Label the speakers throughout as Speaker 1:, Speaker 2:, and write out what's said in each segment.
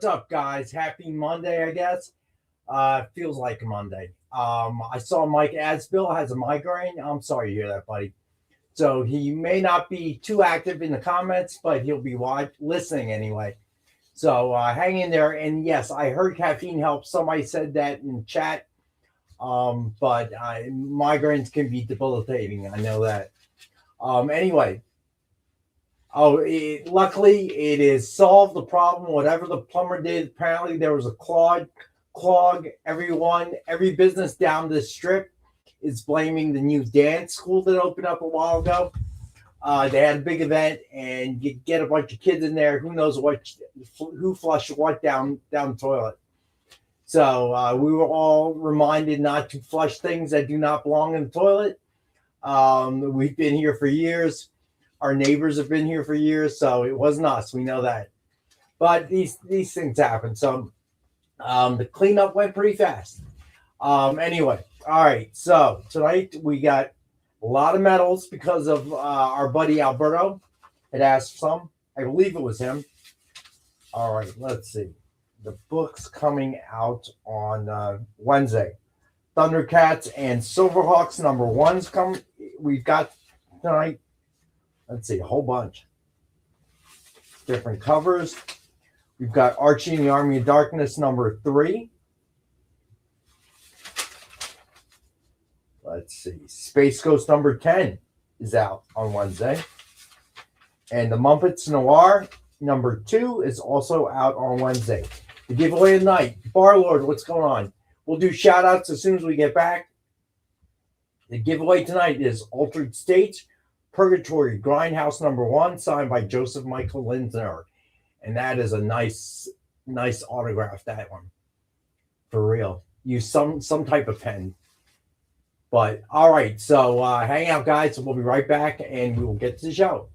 Speaker 1: What's up, guys? Happy Monday, I guess. Feels like a Monday. I saw Mike Asbill has a migraine. I'm sorry to hear that, buddy. So he may not be too active in the comments, but he'll be listening anyway. So hang in there. And yes, I heard caffeine helps. Somebody said that in chat. But migraines can be debilitating. I know that. Anyway, luckily it is solved the problem. Whatever the plumber did, apparently there was a clog. Every business down this strip is blaming the new dance school that opened up a while ago. They had a big event, and you get a bunch of kids in there. Who knows who flushed what down the toilet? So we were all reminded not to flush things that do not belong in the toilet. We've been here for years. Our neighbors have been here for years, so it wasn't us. We know that. But these things happen. So the cleanup went pretty fast. Anyway, all right. So tonight we got a lot of medals because of our buddy Alberto had asked some. I believe it was him. All right, let's see. The book's coming out on Wednesday. Thundercats and Silverhawks #1's come. We've got tonight. Let's see, a whole bunch. Different covers. We've got Archie and the Army of Darkness #3. Let's see. Space Ghost #10 is out on Wednesday. And the Muppets Noir #2 is also out on Wednesday. The giveaway tonight. Barlord, what's going on? We'll do shout outs as soon as we get back. The giveaway tonight is Altered States Purgatory Grindhouse #1, signed by Joseph Michael Linsner. And that is a nice autograph, that one. For real. Use some type of pen. But all right, so hang out, guys. We'll be right back, and we will get to the show.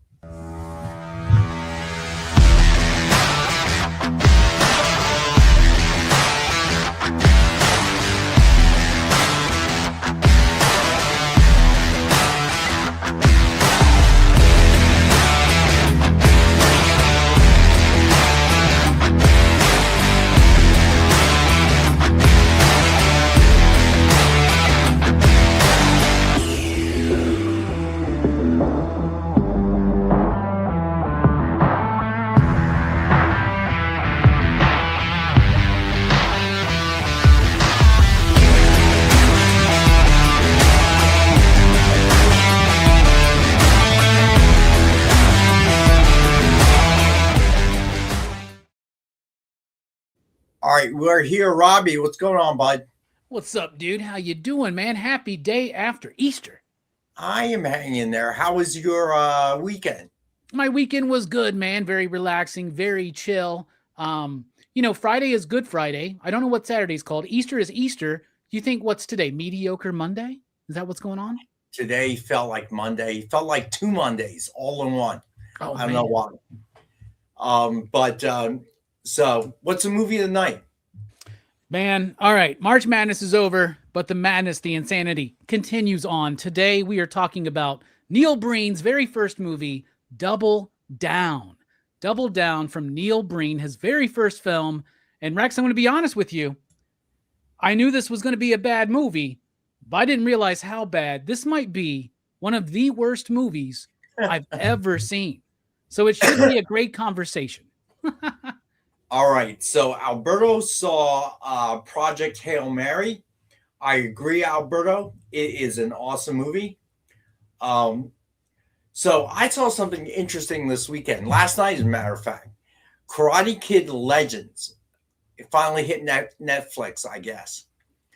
Speaker 1: All right, we're here. Robbie, what's going on, bud?
Speaker 2: What's up, dude? How you doing, man? Happy day after Easter.
Speaker 1: I am hanging in there. How was your weekend?
Speaker 2: My weekend was good, man. Very relaxing, very chill. Friday is Good Friday. I don't know what Saturday's called. Easter is Easter. Do you think what's today? Mediocre Monday? Is that what's going on?
Speaker 1: Today felt like Monday. Felt like 2 Mondays all in one.
Speaker 2: Oh,
Speaker 1: I don't know why. So what's the movie tonight?
Speaker 2: Man, all right. March Madness is over, but the madness, the insanity continues on. Today we are talking about Neil Breen's very first movie, Double Down. Double Down from Neil Breen, his very first film. And Rex, I'm going to be honest with you. I knew this was going to be a bad movie, but I didn't realize how bad. This might be one of the worst movies I've ever seen. So it should be a great conversation.
Speaker 1: All right. So Alberto saw Project Hail Mary. I agree, Alberto. It is an awesome movie. So I saw something interesting this weekend. Last night, as a matter of fact. Karate Kid Legends. It finally hit Netflix, I guess.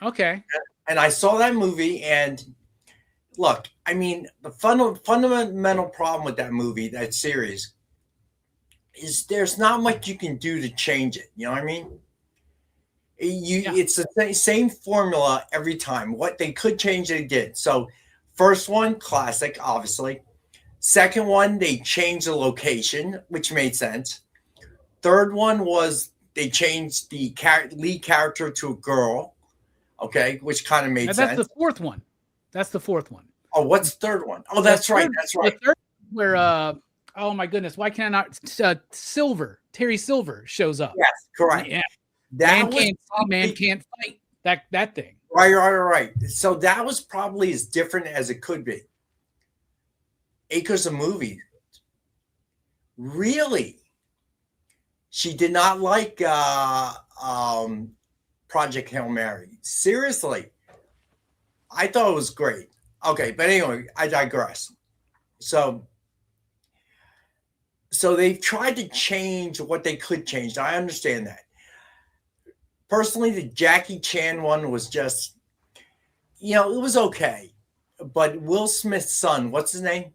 Speaker 2: Okay.
Speaker 1: And I saw that movie, and look, I mean, the fundamental problem with that movie, that series, is there's not much you can do to change it. You know what I mean? It's the same formula every time. What they could change, they did. So first one, classic, obviously. Second one, they changed the location, which made sense. Third one was they changed the lead character to a girl, okay, which kind of made sense.
Speaker 2: That's the fourth one.
Speaker 1: Oh, what's the third one? Oh, that's right. That's right.
Speaker 2: The third, where oh my goodness, why can I not? Terry Silver shows up.
Speaker 1: Yes, correct.
Speaker 2: Yeah,
Speaker 1: That
Speaker 2: man
Speaker 1: was
Speaker 2: can't see, man can't fight. That thing.
Speaker 1: right. So that was probably as different as it could be. Acres of Movie. Really? She did not like Project Hail Mary. Seriously. I thought it was great. Okay, but anyway, I digress. So they've tried to change what they could change. I understand that. Personally, the Jackie Chan one was just, it was okay. But Will Smith's son, what's his name?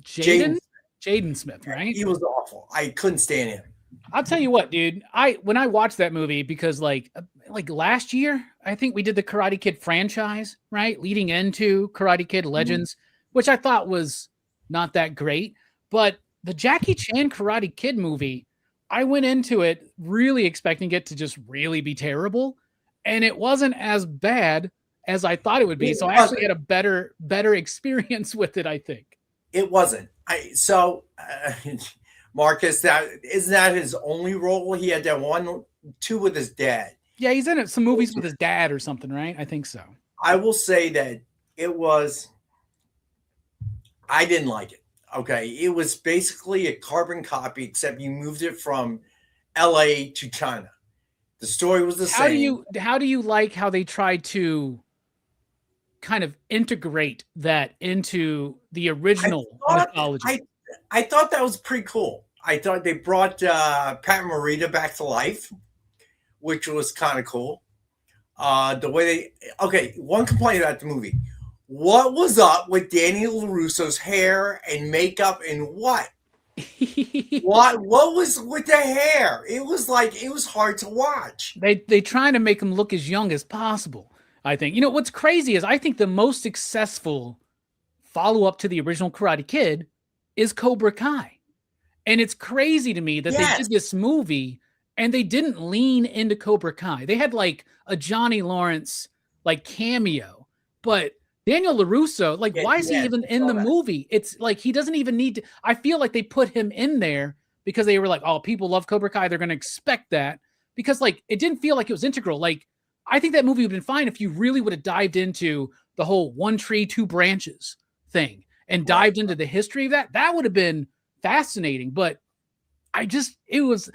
Speaker 2: Jaden Smith, right?
Speaker 1: He was awful. I couldn't stand him.
Speaker 2: I'll tell you what, dude. When I watched that movie, because like last year, I think we did the Karate Kid franchise, right? Leading into Karate Kid Legends, which I thought was not that great. But the Jackie Chan Karate Kid movie, I went into it really expecting it to just really be terrible. And it wasn't as bad as I thought it would be. So I actually had a better experience with it, I think.
Speaker 1: It wasn't. Marcus, isn't that his only role? He had that two with his dad.
Speaker 2: Yeah, he's in some movies with his dad or something, right? I think so.
Speaker 1: I will say that I didn't like it. Okay. It was basically a carbon copy, except you moved it from LA to China. The story was the same.
Speaker 2: How do you like how they tried to kind of integrate that into the original mythology?
Speaker 1: I thought that was pretty cool. I thought they brought Pat Morita back to life, which was kind of cool. The way one complaint about the movie. What was up with Daniel LaRusso's hair and makeup and what? What was with the hair? It was hard to watch.
Speaker 2: They trying to make him look as young as possible, I think. What's crazy is I think the most successful follow-up to the original Karate Kid is Cobra Kai. And it's crazy to me that they did this movie and they didn't lean into Cobra Kai. They had like a Johnny Lawrence like cameo, but Daniel LaRusso, why is he even in the movie? It's like he doesn't even need to. I feel like they put him in there because they were like, oh, people love Cobra Kai. They're going to expect that because it didn't feel like it was integral. I think that movie would have been fine if you really would have dived into the whole one tree, two branches thing and dived into the history of that. That would have been fascinating. But it was,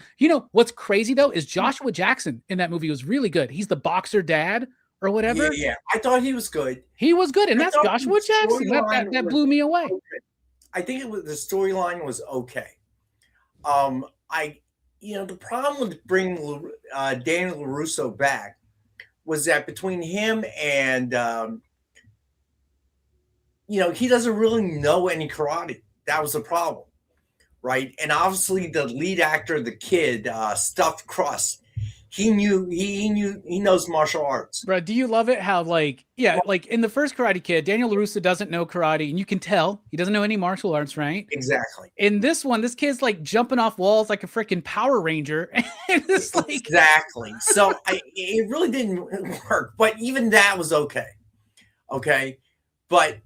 Speaker 2: what's crazy though, is Joshua Jackson in that movie was really good. He's the boxer dad or whatever.
Speaker 1: Yeah. I thought he was good.
Speaker 2: He was good. And that's Joshua Jackson. That blew me away.
Speaker 1: Okay. I think the storyline was okay. The problem with bringing Daniel LaRusso back was that between him and, he doesn't really know any karate. That was the problem, right? And obviously the lead actor, the kid, Stuffed Crust, he knows martial arts.
Speaker 2: Bro, do you love it how in the first Karate Kid, Daniel LaRusso doesn't know karate, and you can tell he doesn't know any martial arts, right?
Speaker 1: Exactly.
Speaker 2: In this one, this kid's jumping off walls like a freaking Power Ranger. And it's
Speaker 1: exactly. So it really didn't work, but even that was okay. Okay. But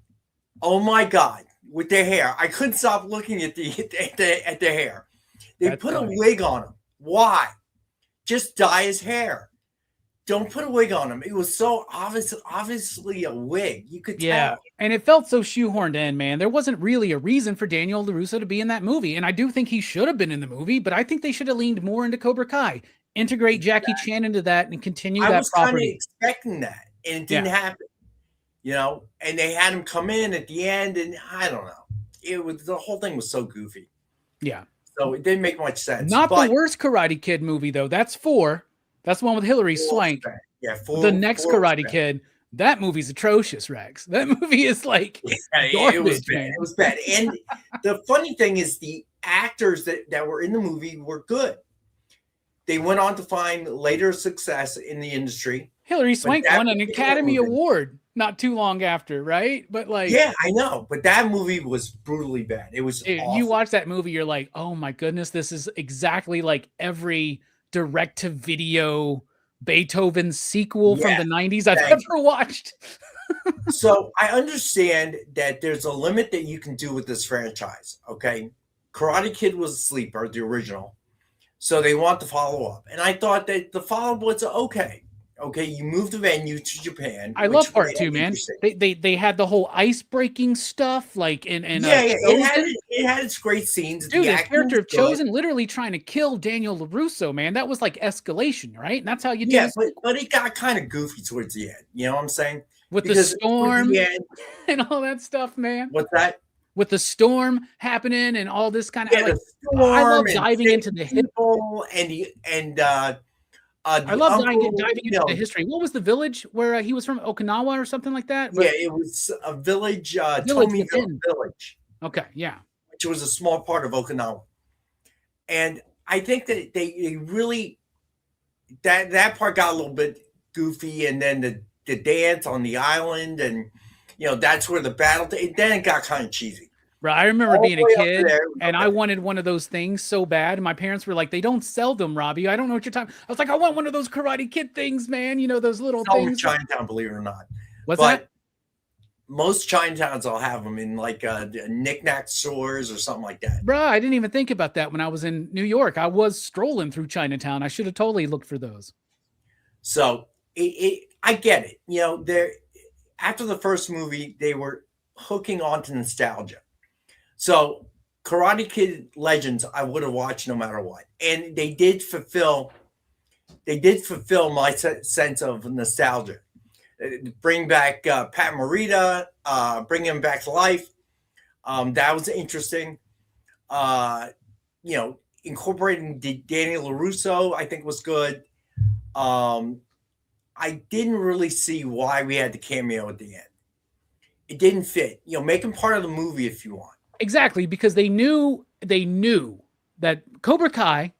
Speaker 1: oh my God, with the hair, I couldn't stop looking at the hair. They put a wig on him. Why? Just dye his hair. Don't put a wig on him. It was so obviously a wig. You could tell.
Speaker 2: Yeah, and it felt so shoehorned in, man. There wasn't really a reason for Daniel LaRusso to be in that movie, and I do think he should have been in the movie, but I think they should have leaned more into Cobra Kai, integrate Jackie Chan into that, and continue that property. I was kind of
Speaker 1: expecting that, and it didn't happen. And they had him come in at the end, and I don't know. The whole thing was so goofy.
Speaker 2: Yeah.
Speaker 1: So it didn't make much sense.
Speaker 2: Not the worst Karate Kid movie, though. That's 4. That's the one with Hilary Swank.
Speaker 1: Yeah,
Speaker 2: 4. The next Karate Kid, that movie's atrocious, Rex. That movie is
Speaker 1: it was bad. Man. It was bad. And the funny thing is the actors that were in the movie were good. They went on to find later success in the industry.
Speaker 2: Hilary Swank won an Academy Award not too long after, right? But
Speaker 1: yeah, I know. But that movie was brutally bad. It was awful.
Speaker 2: You watch that movie, you're like, oh my goodness, this is exactly like every direct-to-video Beethoven sequel from the 90s I've ever watched.
Speaker 1: So I understand that there's a limit that you can do with this franchise. Okay, Karate Kid was a sleeper, the original, so they want the follow up, and I thought that the follow up was okay. Okay, you moved the venue to Japan,
Speaker 2: I love
Speaker 1: which
Speaker 2: part
Speaker 1: made it
Speaker 2: two, man.
Speaker 1: interesting.
Speaker 2: They had the whole ice breaking stuff, like in
Speaker 1: Yeah, yeah,
Speaker 2: Chosen.
Speaker 1: it had its great scenes.
Speaker 2: Dude,
Speaker 1: The
Speaker 2: his
Speaker 1: acting
Speaker 2: character
Speaker 1: was
Speaker 2: of
Speaker 1: good.
Speaker 2: Chosen literally trying to kill Daniel LaRusso, man. That was like escalation, right? And that's how you do
Speaker 1: Yeah,
Speaker 2: a
Speaker 1: but
Speaker 2: sequel.
Speaker 1: it got kind of goofy towards the end. You know what I'm saying?
Speaker 2: With the
Speaker 1: Because towards the
Speaker 2: storm
Speaker 1: end,
Speaker 2: and all that stuff, man.
Speaker 1: what's that?
Speaker 2: With the storm happening and all this kind of
Speaker 1: Yeah,
Speaker 2: like,
Speaker 1: the
Speaker 2: I
Speaker 1: storm
Speaker 2: love
Speaker 1: and
Speaker 2: diving into
Speaker 1: saving
Speaker 2: the history.
Speaker 1: people and
Speaker 2: I
Speaker 1: the
Speaker 2: love
Speaker 1: uncle.
Speaker 2: diving into the history. What was the village where he was from? Okinawa or something like that?
Speaker 1: Yeah,
Speaker 2: But
Speaker 1: it was a village,
Speaker 2: village
Speaker 1: Tomiville
Speaker 2: within.
Speaker 1: Village,
Speaker 2: Okay, yeah.
Speaker 1: which was a small part of Okinawa. And I think that they really that part got a little bit goofy, and then the dance on the island, and that's where the battle. Then it got kind of cheesy.
Speaker 2: Bro, I remember
Speaker 1: All
Speaker 2: being
Speaker 1: the
Speaker 2: a
Speaker 1: way up to
Speaker 2: kid
Speaker 1: there, it was
Speaker 2: and I
Speaker 1: okay.
Speaker 2: wanted one of those things so bad. And my parents were like, they don't sell them, Robbie. I don't know what you're talking. I was like, I want one of those Karate Kid things, man. You know, those little
Speaker 1: Sell them in
Speaker 2: things.
Speaker 1: Chinatown, believe it or not.
Speaker 2: What's that?
Speaker 1: But most Chinatowns will have them in like knickknack stores or something like that.
Speaker 2: Bro, I didn't even think about that when I was in New York. I was strolling through Chinatown. I should have totally looked for those.
Speaker 1: So I get it. There after the first movie, they were hooking onto nostalgia. So Karate Kid Legends, I would have watched no matter what, and they did fulfill. They did fulfill my sense of nostalgia. Bring back Pat Morita, bring him back to life. That was interesting. Uh, Incorporating Daniel LaRusso, I think was good. I didn't really see why we had the cameo at the end. It didn't fit. Make him part of the movie if you want.
Speaker 2: Exactly, because they knew that Cobra Kai,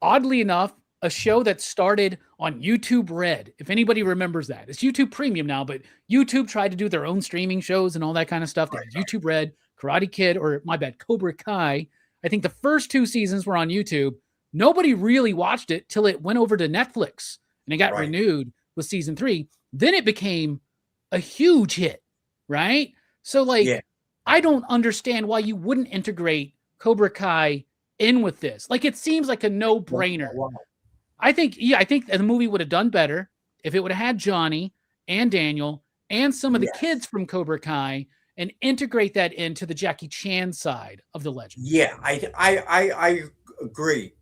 Speaker 2: oddly enough, a show that started on YouTube Red. If anybody remembers that, it's YouTube Premium now, but YouTube tried to do their own streaming shows and all that kind of stuff. They had YouTube Red, Karate Kid, or my bad, Cobra Kai. I think the first 2 seasons were on YouTube. Nobody really watched it till it went over to Netflix and it got renewed with season 3. Then it became a huge hit, right? So like, I don't understand why you wouldn't integrate Cobra Kai in with this. Like, it seems like a no-brainer.
Speaker 1: Wow.
Speaker 2: I think the movie would have done better if it would have had Johnny and Daniel and some of the kids from Cobra Kai and integrate that into the Jackie Chan side of the legend.
Speaker 1: Yeah, I agree.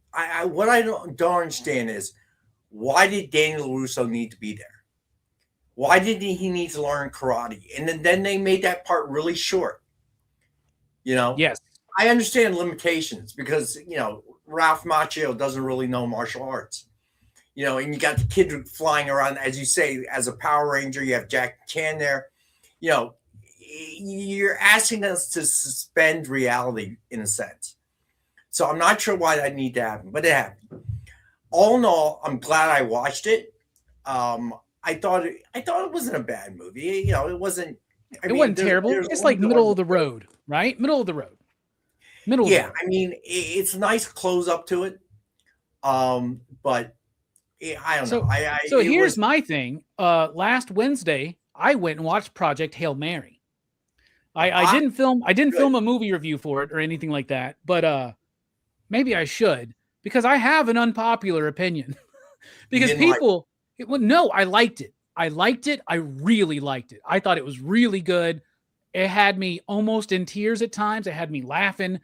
Speaker 1: What I don't understand is, why did Daniel LaRusso need to be there? Why did he need to learn karate? And then they made that part really short.
Speaker 2: Yes.
Speaker 1: I understand limitations because, Ralph Macchio doesn't really know martial arts. And you got the kid flying around, as you say, as a Power Ranger. You have Jackie Chan there. You're asking us to suspend reality in a sense. So I'm not sure why that need to happen, but it happened. All in all, I'm glad I watched it. I thought it wasn't a bad movie. It wasn't.
Speaker 2: It wasn't terrible. It's like middle of the road, right? Middle of the road.
Speaker 1: Yeah, I mean, it's a nice close up to it. But I don't know.
Speaker 2: So here's my thing. Last Wednesday, I went and watched Project Hail Mary. I didn't film a movie review for it or anything like that, but maybe I should, because I have an unpopular opinion. Because people, no, I liked it. I really liked it. I thought it was really good. It had me almost in tears at times. It had me laughing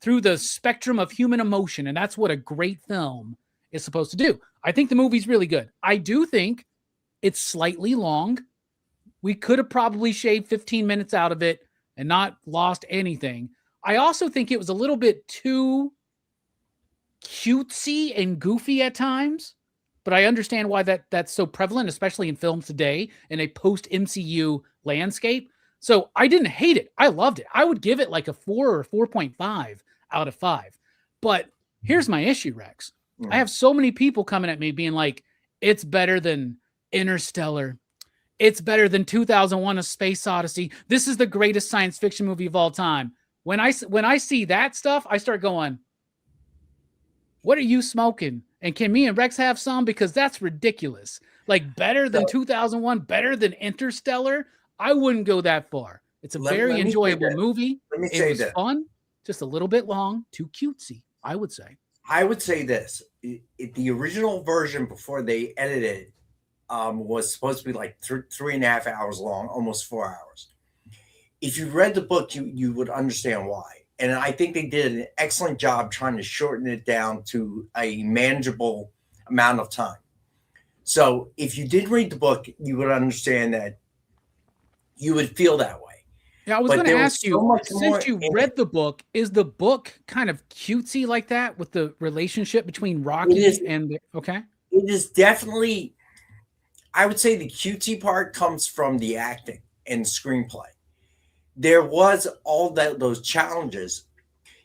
Speaker 2: through the spectrum of human emotion, and that's what a great film is supposed to do. I think the movie's really good. I do think it's slightly long. We could have probably shaved 15 minutes out of it and not lost anything. I also think it was a little bit too cutesy and goofy at times, but I understand why that's so prevalent, especially in films today in a post-MCU landscape. So I didn't hate it. I loved it. I would give it like a 4 or 4.5 out of 5. But here's my issue, Rex. I have so many people coming at me being like, it's better than Interstellar. It's better than 2001: A Space Odyssey. This is the greatest science fiction movie of all time. When I see that stuff, I start going, what are you smoking? And can me and Rex have some? Because that's ridiculous. Like, better than 2001, better than Interstellar. I wouldn't go that far. It's a very enjoyable movie.
Speaker 1: Let me
Speaker 2: It
Speaker 1: say
Speaker 2: was
Speaker 1: this.
Speaker 2: fun, just a little bit long, too cutesy, I would say.
Speaker 1: I would say this: the original version before they edited it was supposed to be like 3.5 hours long, almost 4 hours. If you read the book, you would understand why. And I think they did an excellent job trying to shorten it down to a manageable amount of time. So if you did read the book, you would understand that you would feel that way.
Speaker 2: Yeah, I was
Speaker 1: But
Speaker 2: going to
Speaker 1: there was
Speaker 2: ask
Speaker 1: so
Speaker 2: you,
Speaker 1: much more
Speaker 2: since you
Speaker 1: in
Speaker 2: read
Speaker 1: it.
Speaker 2: the book, is the book kind of cutesy like that with the relationship between
Speaker 1: It
Speaker 2: Rocky
Speaker 1: is.
Speaker 2: and okay?
Speaker 1: It is definitely. I would say the cutesy part comes from the acting and screenplay. There was all those challenges.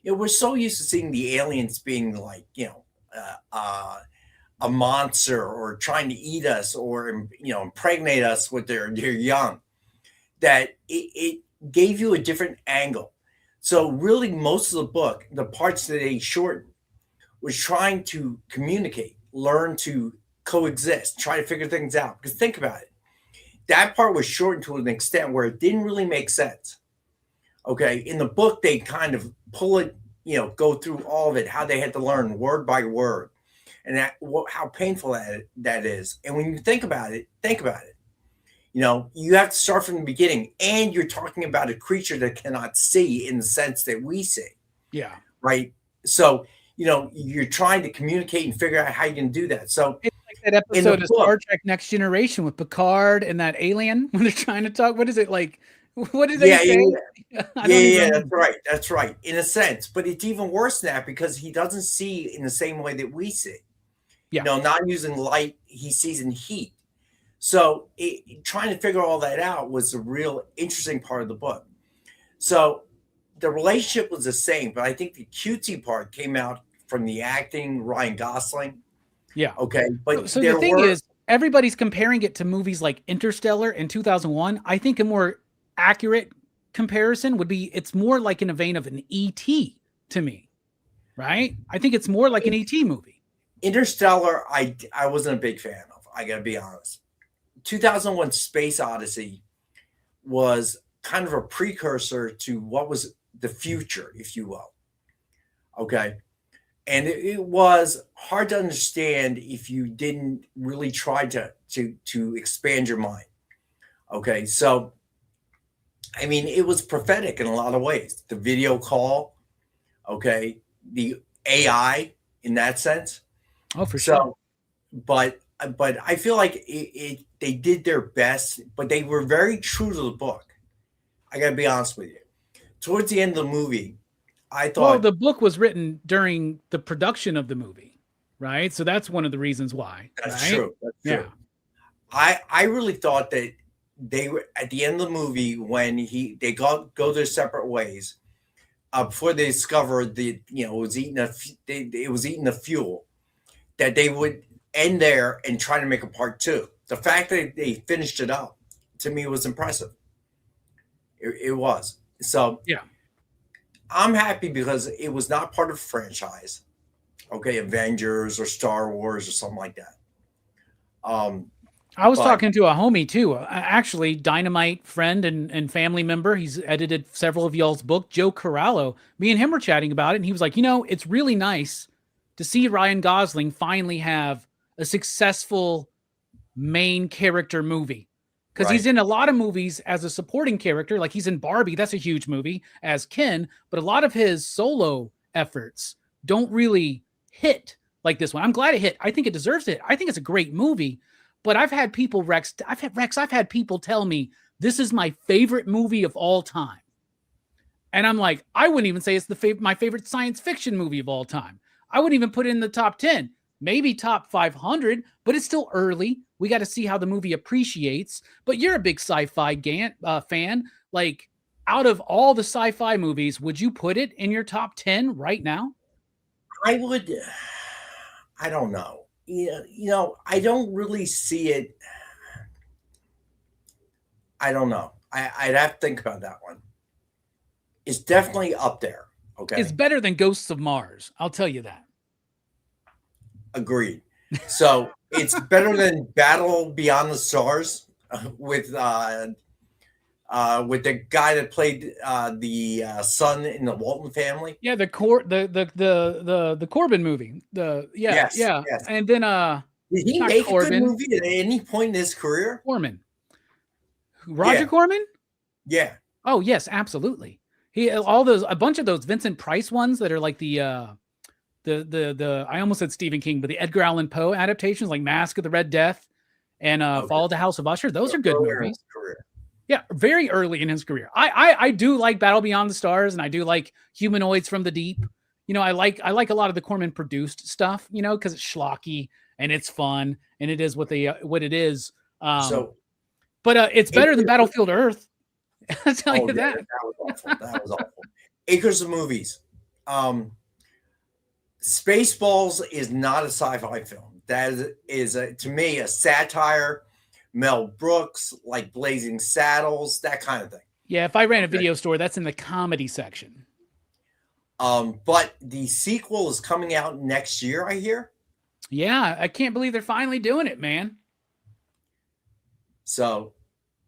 Speaker 1: We're so used to seeing the aliens being like, uh, uh, a monster or trying to eat us or impregnate us with their young, that it gave you a different angle. So really, most of the book, the parts that they shortened, was trying to communicate, learn to coexist, try to figure things out. Because think about it, that part was shortened to an extent where it didn't really make sense. Okay, in the book, they kind of pull it, go through all of it, how they had to learn word by word, and how painful that is. And when you think about it, you have to start from the beginning, and you're talking about a creature that cannot see in the sense that we see,
Speaker 2: Yeah.
Speaker 1: right? So, you're trying to communicate and figure out how you can do that. So,
Speaker 2: It's like that
Speaker 1: in the
Speaker 2: episode of
Speaker 1: book,
Speaker 2: Star Trek Next Generation with Picard and that alien when they're trying to talk. What is it like? What did they
Speaker 1: yeah,
Speaker 2: say? I don't even
Speaker 1: that's
Speaker 2: remember.
Speaker 1: right. That's right. In a sense, but it's even worse than that because he doesn't see in the same way that we see.
Speaker 2: Yeah.
Speaker 1: Not using light, he sees in heat. So trying to figure all that out was a real interesting part of the book. So the relationship was the same, but I think the cutesy part came out from the acting, Ryan Gosling.
Speaker 2: Yeah.
Speaker 1: Okay, but
Speaker 2: So the
Speaker 1: there
Speaker 2: thing
Speaker 1: were
Speaker 2: is, everybody's comparing it to movies like Interstellar in 2001. I think a more accurate comparison would be it's more like in a vein of an ET to me, right? I think it's more like an ET movie.
Speaker 1: Interstellar. I wasn't a big fan of. I got to be honest. 2001: Space Odyssey was kind of a precursor to what was the future, if you will. Okay, and it was hard to understand if you didn't really try to expand your mind. Okay, so I mean, it was prophetic in a lot of ways. The video call, okay, the AI in that sense.
Speaker 2: Oh, for sure.
Speaker 1: So, but I feel like they did their best, but they were very true to the book. I got to be honest with you. Towards the end of the movie, I
Speaker 2: Well,
Speaker 1: thought
Speaker 2: the book was written during the production of the movie, right? So that's one of the reasons why,
Speaker 1: that's
Speaker 2: right?
Speaker 1: true. That's
Speaker 2: Yeah.
Speaker 1: true. I really thought that they were at the end of the movie when they go their separate ways before they discovered it was eating the fuel, that they would end there and try to make a part two. The fact that they finished it up to me was impressive. It was. So
Speaker 2: Yeah.
Speaker 1: I'm happy because it was not part of a franchise. Okay, Avengers or Star Wars or something like that.
Speaker 2: I was
Speaker 1: But
Speaker 2: talking to a homie too, actually, Dynamite friend and family member. He's edited several of y'all's book, Joe Corallo. Me and him were chatting about it, and he was like, it's really nice to see Ryan Gosling finally have a successful main character movie. Because he's
Speaker 1: right,
Speaker 2: in a lot of movies as a supporting character, like he's in Barbie, that's a huge movie, as Ken, but a lot of his solo efforts don't really hit like this one. I'm glad it hit. I think it deserves it. I think it's a great movie. But I've had people, I've had people tell me this is my favorite movie of all time. And I'm like, I wouldn't even say it's my favorite science fiction movie of all time. I wouldn't even put it in the top 10, maybe top 500, but it's still early. We got to see how the movie appreciates. But you're a big sci-fi fan. Like, out of all the sci-fi movies, would you put it in your top 10 right now?
Speaker 1: I would. I don't know. I don't really see it. I don't know. I'd have to think about that one. It's definitely up there.
Speaker 2: It's
Speaker 1: Okay,
Speaker 2: better than Ghosts of Mars. I'll tell you that.
Speaker 1: agreed. So it's better than Battle Beyond the Stars with with the guy that played the son in the Walton family.
Speaker 2: Yeah, the Corbin movie.
Speaker 1: Yes,
Speaker 2: Yeah.
Speaker 1: yes.
Speaker 2: And then
Speaker 1: Did he
Speaker 2: not
Speaker 1: make a good
Speaker 2: Corbin,
Speaker 1: movie at any point in his career?
Speaker 2: Corman. Roger
Speaker 1: Yeah,
Speaker 2: Corman?
Speaker 1: yeah.
Speaker 2: Oh, yes, absolutely. A bunch of those Vincent Price ones that are like the I almost said Stephen King, but the Edgar Allan Poe adaptations like Mask of the Red Death and
Speaker 1: Okay.
Speaker 2: Fall of the House of Usher. Those are good
Speaker 1: Earlier in
Speaker 2: movies.
Speaker 1: his career.
Speaker 2: Yeah, very early in his career. I do like Battle Beyond the Stars, and I do like Humanoids from the Deep. You know, I like a lot of the Corman produced stuff. You know, because it's schlocky and it's fun and it is what it is. But it's better than Battlefield Earth. I'll tell you that.
Speaker 1: That was awful. That was awful. Acres of Movies. Spaceballs is not a sci-fi film. That is to me a satire. Mel Brooks, like Blazing Saddles, that kind of thing.
Speaker 2: Yeah, if I ran a video store, that's in the comedy section.
Speaker 1: But the sequel is coming out next year, I hear.
Speaker 2: Yeah, I can't believe they're finally doing it, man.
Speaker 1: So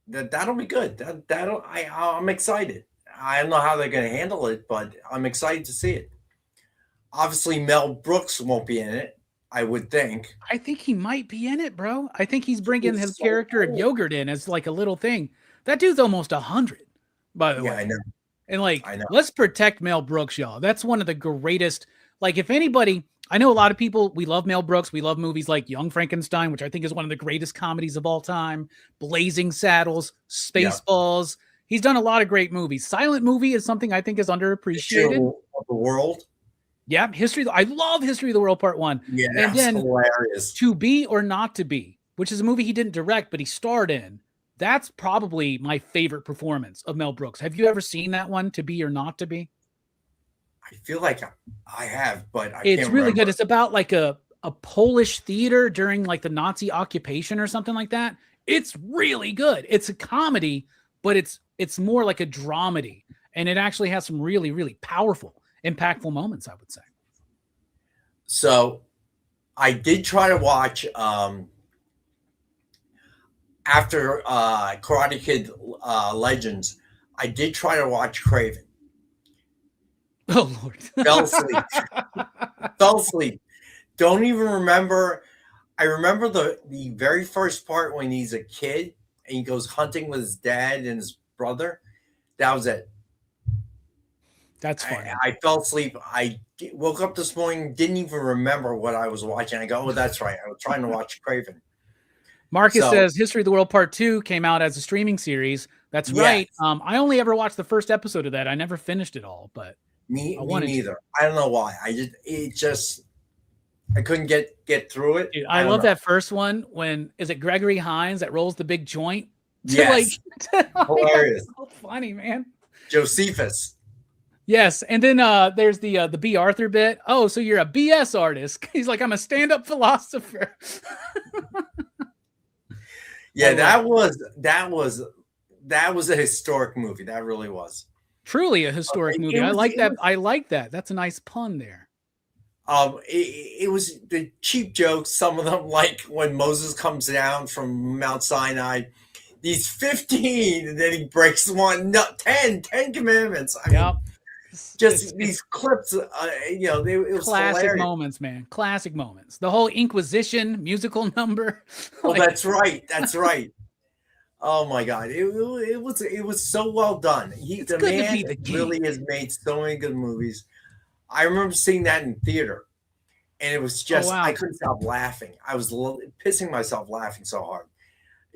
Speaker 1: that'll be good. I'm excited. I don't know how they're going to handle it, but I'm excited to see it. Obviously, Mel Brooks won't be in it, I would think.
Speaker 2: I think he might be in it, bro. I think he's bringing his character of Yogurt in as like a little thing. That dude's almost 100, by the way.
Speaker 1: Yeah, I know.
Speaker 2: And let's protect Mel Brooks, y'all. That's one of the greatest. Like, if anybody, I know a lot of people, we love Mel Brooks. We love movies like Young Frankenstein, which I think is one of the greatest comedies of all time. Blazing Saddles, Spaceballs. Yeah. He's done a lot of great movies. Silent Movie is something I think is underappreciated.
Speaker 1: Of the World.
Speaker 2: Yeah, I love History of the World Part 1.
Speaker 1: Yeah,
Speaker 2: and then
Speaker 1: hilarious.
Speaker 2: To Be or Not to Be, which is a movie he didn't direct, but he starred in. That's probably my favorite performance of Mel Brooks. Have you ever seen that one, To Be or Not to Be?
Speaker 1: I feel like I have, but
Speaker 2: it's really good. It's about like a Polish theater during like the Nazi occupation or something like that. It's really good. It's a comedy, but it's more like a dramedy, and it actually has some really, really powerful, impactful moments, I would say.
Speaker 1: So I did try to watch after Karate Kid Legends, I did try to watch Craven.
Speaker 2: Oh, Lord.
Speaker 1: Fell asleep. Don't even remember. I remember the very first part when he's a kid and he goes hunting with his dad and his brother. That was it.
Speaker 2: That's funny.
Speaker 1: I fell asleep. I woke up this morning, didn't even remember what I was watching. I go, oh, that's right. I was trying to watch Craven.
Speaker 2: Marcus says History of the World Part 2 came out as a streaming series. That's right. I only ever watched the first episode of that. I never finished it all, but
Speaker 1: me neither. I don't know why. I couldn't get through it.
Speaker 2: Dude, I love that first one when is it Gregory Hines that rolls the big joint?
Speaker 1: Yes. Hilarious.
Speaker 2: So funny, man.
Speaker 1: Josephus.
Speaker 2: Yes, and then there's the B. Arthur bit. Oh, so you're a BS artist? He's like, I'm a stand-up philosopher.
Speaker 1: Yeah, that was a historic movie. That really was.
Speaker 2: Truly a historic movie. I like that. I like that. That's a nice pun there.
Speaker 1: It was the cheap jokes. Some of them, like when Moses comes down from Mount Sinai, these 15, and then he breaks one. No, 10 commandments. I mean, just these clips. It was
Speaker 2: classic
Speaker 1: hilarious.
Speaker 2: Moments, man. Classic moments. The whole Inquisition musical number.
Speaker 1: Oh, that's right. That's right. Oh my God! It was so well done. The man really has made so many good movies. I remember seeing that in theater, and it was just I couldn't stop laughing. I was pissing myself laughing so hard.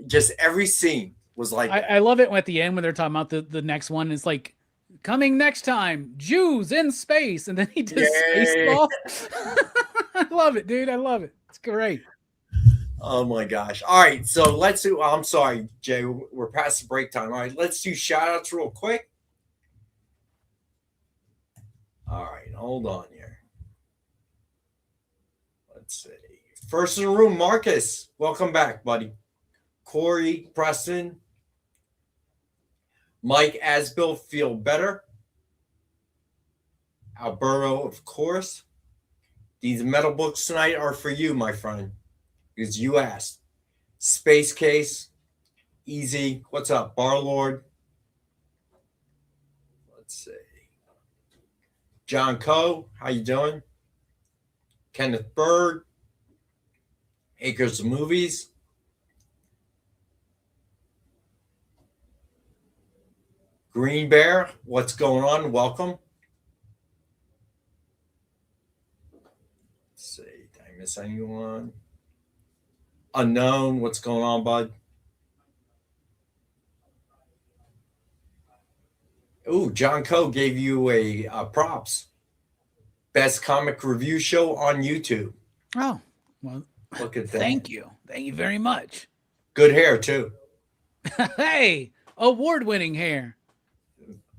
Speaker 1: Just every scene was like.
Speaker 2: I love it at the end when they're talking about the next one. It's like coming next time, Jews in space, and then he does Spaceball. I love it, dude. I love it. It's great.
Speaker 1: Oh my gosh. All right. So let's do, I'm sorry, Jay, we're past the break time. All right. Let's do shout outs real quick. All right. Hold on here. Let's see. First in the room, Marcus. Welcome back, buddy. Corey, Preston, Mike Asbill, feel better. Alberto, of course. These metal books tonight are for you, my friend. Because you asked. Space Case, Easy, what's up? Barlord, Let's see. John Coe, how you doing? Kenneth Bird, Acres of Movies. Green Bear, what's going on? Welcome. Let's see, did I miss anyone? Unknown, what's going on, bud? Ooh, John Coe gave you a props. Best comic review show on YouTube.
Speaker 2: Oh, well,
Speaker 1: look at that.
Speaker 2: Thank you. Thank you very much.
Speaker 1: Good hair, too.
Speaker 2: Hey, award-winning hair.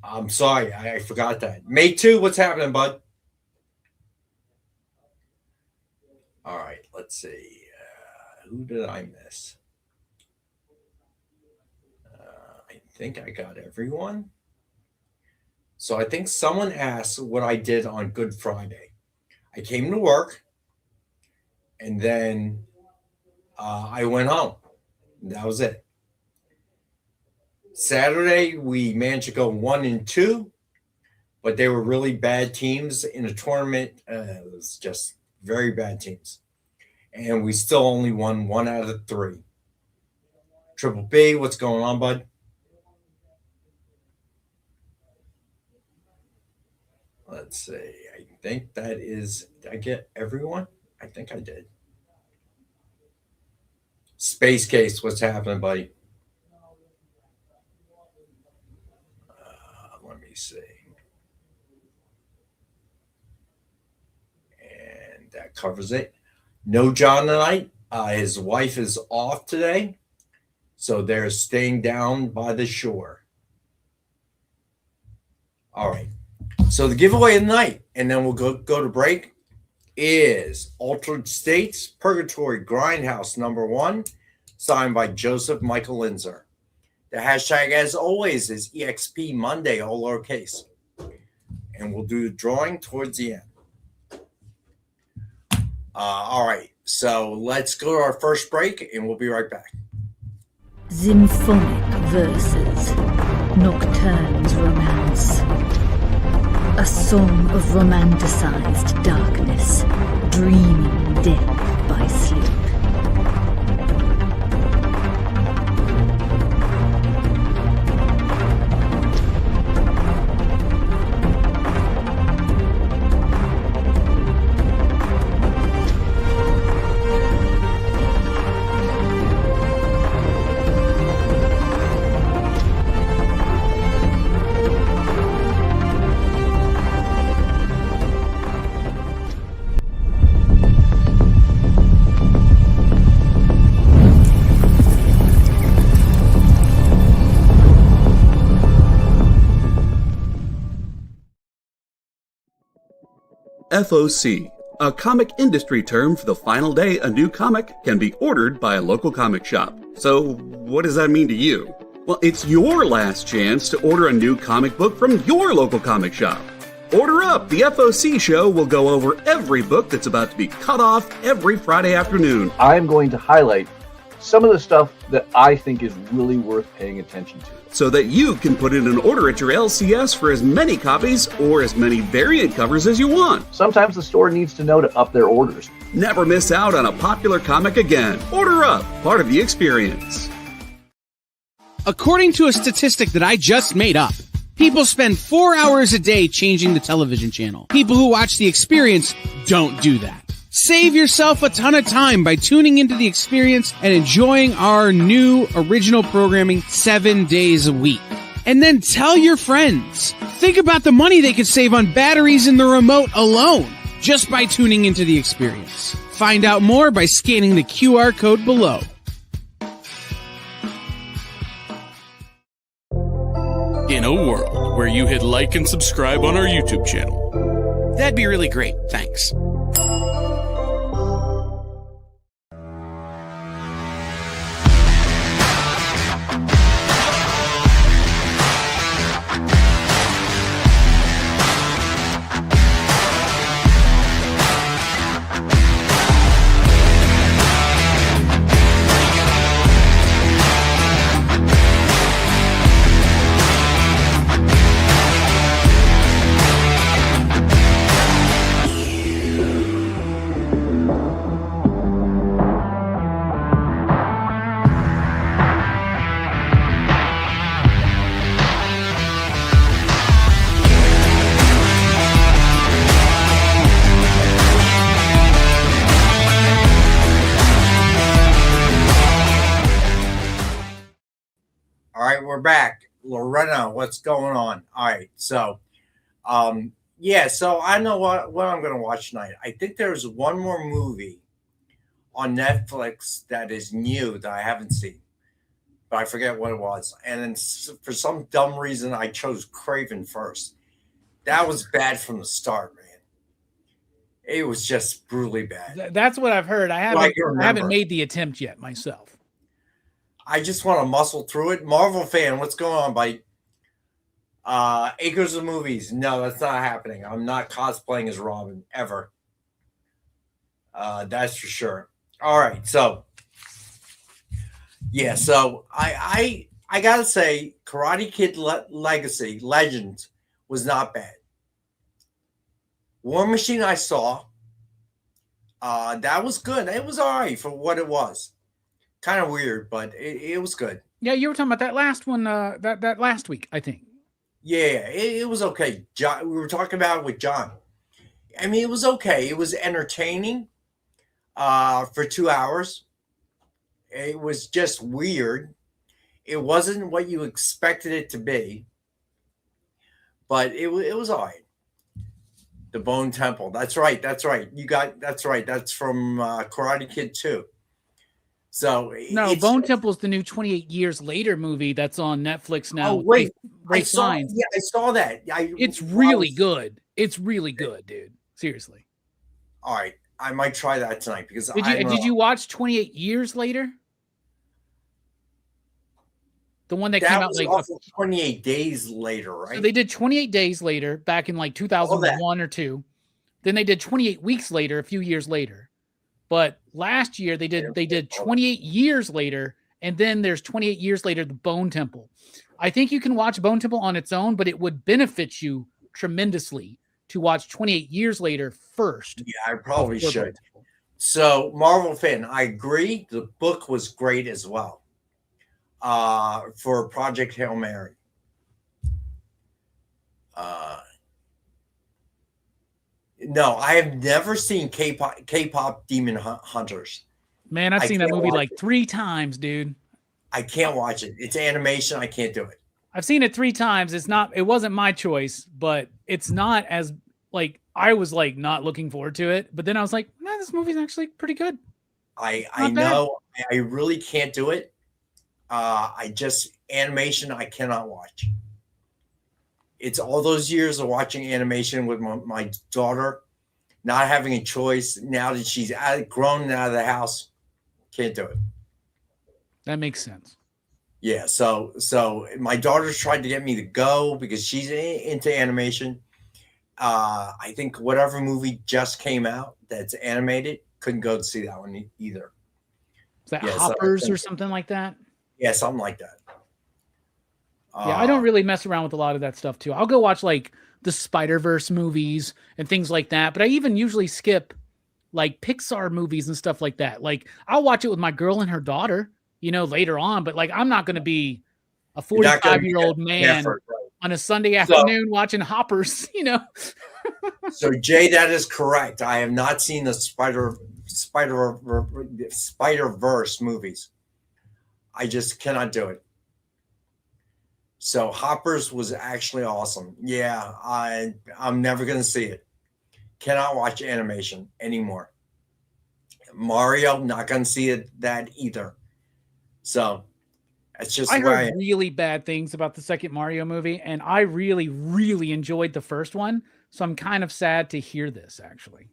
Speaker 1: I'm sorry, I forgot that. May 2, what's happening, bud? All right, let's see. Who did I miss? I think I got everyone. So I think someone asked what I did on Good Friday. I came to work, and then I went home. That was it. Saturday, we managed to go 1-2, but they were really bad teams in a tournament. It was just very bad teams. And we still only won 1 out of 3. Triple B, what's going on, bud? Let's see. I think that is, did I get everyone? I think I did. Space Case, what's happening, buddy? Let me see. And that covers it. No John tonight. His wife is off today, so they're staying down by the shore. All right. So the giveaway of the night, and then we'll go to break, is Altered States Purgatory Grindhouse #1, signed by Joseph Michael Linzer. The hashtag, as always, is EXP Monday, all lowercase. And we'll do the drawing towards the end. All right, so let's go to our first break, and we'll be right back.
Speaker 3: Symphonic Verses, Nocturne's Romance. A song of romanticized darkness, dreaming death by sleep.
Speaker 4: FOC, a comic industry term for the final day a new comic can be ordered by a local comic shop. So, what does that mean to you? Well, it's your last chance to order a new comic book from your local comic shop. Order up! The FOC show will go over every book that's about to be cut off every Friday afternoon.
Speaker 5: I'm going to highlight some of the stuff that I think is really worth paying attention to,
Speaker 4: so that you can put in an order at your LCS for as many copies or as many variant covers as you want.
Speaker 5: Sometimes the store needs to know to up their orders.
Speaker 4: Never miss out on a popular comic again. Order up, part of the experience.
Speaker 6: According to a statistic that I just made up, people spend 4 hours a day changing the television channel. People who watch The Experience don't do that. Save yourself a ton of time by tuning into The Experience and enjoying our new original programming 7 days a week. And then tell your friends. Think about the money they could save on batteries in the remote alone just by tuning into The Experience. Find out more by scanning the QR code below.
Speaker 7: In a world where you hit like and subscribe on our YouTube channel.
Speaker 6: That'd be really great. Thanks.
Speaker 1: right, we're back. Lorena, what's going on? All right, so yeah, so I know what I'm gonna watch tonight. I think there's one more movie on Netflix that is new that I haven't seen, but I forget what it was. And then for some dumb reason, I chose Craven first. That was bad from the start, man. It was just brutally bad.
Speaker 2: That's what I've heard. I haven't
Speaker 1: remember.
Speaker 2: made the attempt yet myself.
Speaker 1: I just want to muscle through it. Marvel fan, what's going on, buddy? Acres of Movies. No, that's not happening. I'm not cosplaying as Robin ever. That's for sure. All right, so yeah, so I gotta say, Karate Kid Legacy Legends was not bad. War Machine I saw. That was good. It was all right for what it was. Kind of weird, but it was good.
Speaker 2: Yeah, you were talking about that last one, that last week, I think.
Speaker 1: Yeah, it was okay. John, we were talking about it with John. I mean, it was okay. It was entertaining for 2 hours. It was just weird. It wasn't what you expected it to be, but it was all right. The Bone Temple. That's right. That's right. That's right. That's from Karate Kid 2. So
Speaker 2: no, Bone Temple is the new 28 Years Later movie that's on Netflix now.
Speaker 1: Oh wait,
Speaker 2: I saw
Speaker 1: that.
Speaker 2: It's really good. It's really good, dude. Seriously.
Speaker 1: All right, I might try that tonight because
Speaker 2: did you watch 28 Years Later? The one that came out like
Speaker 1: 28 days later, right?
Speaker 2: So they did 28 days later back in like 2001 or 2. Then they did 28 weeks later, a few years later. But last year they did 28 years later, and then there's 28 years later, the Bone Temple. I think you can watch Bone Temple on its own, but it would benefit you tremendously to watch 28 years later first.
Speaker 1: Yeah, I probably should. So, Marvel fan, I agree. The book was great as well. For Project Hail Mary. No, I have never seen K-pop Demon Hunters.
Speaker 2: Man, I've seen that movie like 3 times, dude.
Speaker 1: I can't watch it. It's animation. I can't do it.
Speaker 2: I've seen it 3 times. It wasn't my choice, but it's not as like I was like not looking forward to it. But then I was like, man, this movie's actually pretty good.
Speaker 1: I know I really can't do it. Animation I cannot watch. It's all those years of watching animation with my daughter, not having a choice. Now that she's grown and out of the house, can't do it.
Speaker 2: That makes sense.
Speaker 1: Yeah, so my daughter's tried to get me to go because she's into animation. I think whatever movie just came out that's animated, couldn't go to see that one either.
Speaker 2: Is that Hoppers or something like that?
Speaker 1: Yeah, something like that.
Speaker 2: Yeah, I don't really mess around with a lot of that stuff too. I'll go watch like the Spider-Verse movies and things like that, but I even usually skip like Pixar movies and stuff like that. Like I'll watch it with my girl and her daughter, later on, but like I'm not going to be a 45-year-old man on a Sunday afternoon watching Hoppers,
Speaker 1: So Jay, that is correct. I have not seen the Spider-Verse movies. I just cannot do it. So Hoppers was actually awesome. Yeah, I'm never going to see it. Cannot watch animation anymore. Mario, not going to see that either. So it's just
Speaker 2: I heard really bad things about the second Mario movie, and I really, really enjoyed the first one. So I'm kind of sad to hear this, actually.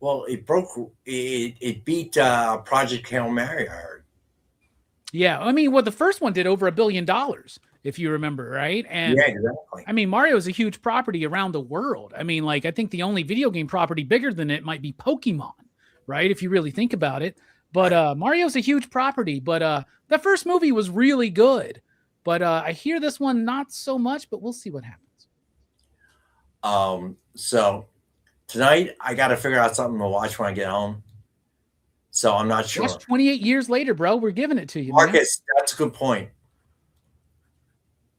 Speaker 1: Well, it beat Project Hail Mary, I heard.
Speaker 2: Yeah, I mean, the first one did over $1 billion, if you remember, right? And
Speaker 1: yeah, exactly.
Speaker 2: I mean, Mario is a huge property around the world. I mean, like, I think the only video game property bigger than it might be Pokemon, right? If you really think about it. But Mario's a huge property. But the first movie was really good. But I hear this one not so much, but we'll see what happens.
Speaker 1: So tonight I got to figure out something to watch when I get home. So I'm not sure.
Speaker 2: Watch 28 years later, bro. We're giving it to you,
Speaker 1: Marcus. Man. That's a good point.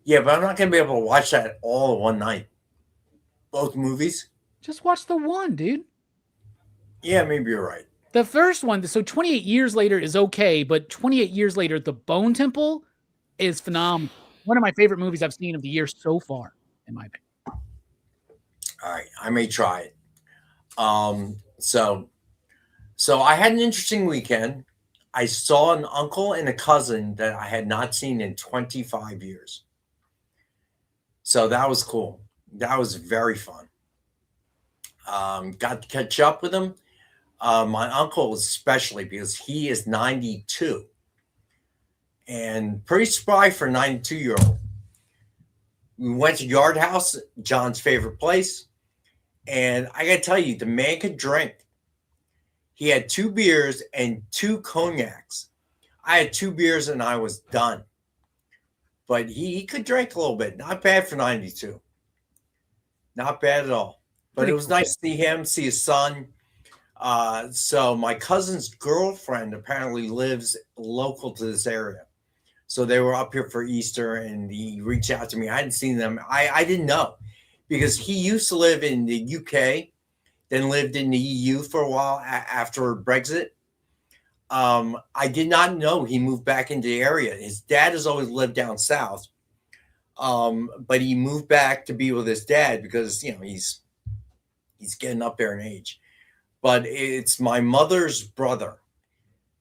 Speaker 1: Yeah, but I'm not going to be able to watch that all in one night. Both movies.
Speaker 2: Just watch the one, dude.
Speaker 1: Yeah, maybe you're right.
Speaker 2: The first one, so 28 years later is okay, but 28 years later, the Bone Temple, is phenomenal. One of my favorite movies I've seen of the year so far, in my opinion.
Speaker 1: All right, I may try it. So I had an interesting weekend. I saw an uncle and a cousin that I had not seen in 25 years. So that was cool. That was very fun. Got to catch up with them. My uncle especially, because he is 92 and pretty spry for a 92-year-old. We went to Yard House, John's favorite place. And I got to tell you, the man could drink. He had 2 beers and 2 cognacs. I had 2 beers and I was done. But he could drink a little bit. Not bad for 92. Not bad at all. But it was nice to see him, see his son. So my cousin's girlfriend apparently lives local to this area. So they were up here for Easter and he reached out to me. I hadn't seen them. I didn't know because he used to live in the UK, then lived in the EU for a while after Brexit. I did not know he moved back into the area. His dad has always lived down south, but he moved back to be with his dad because he's getting up there in age. But it's my mother's brother,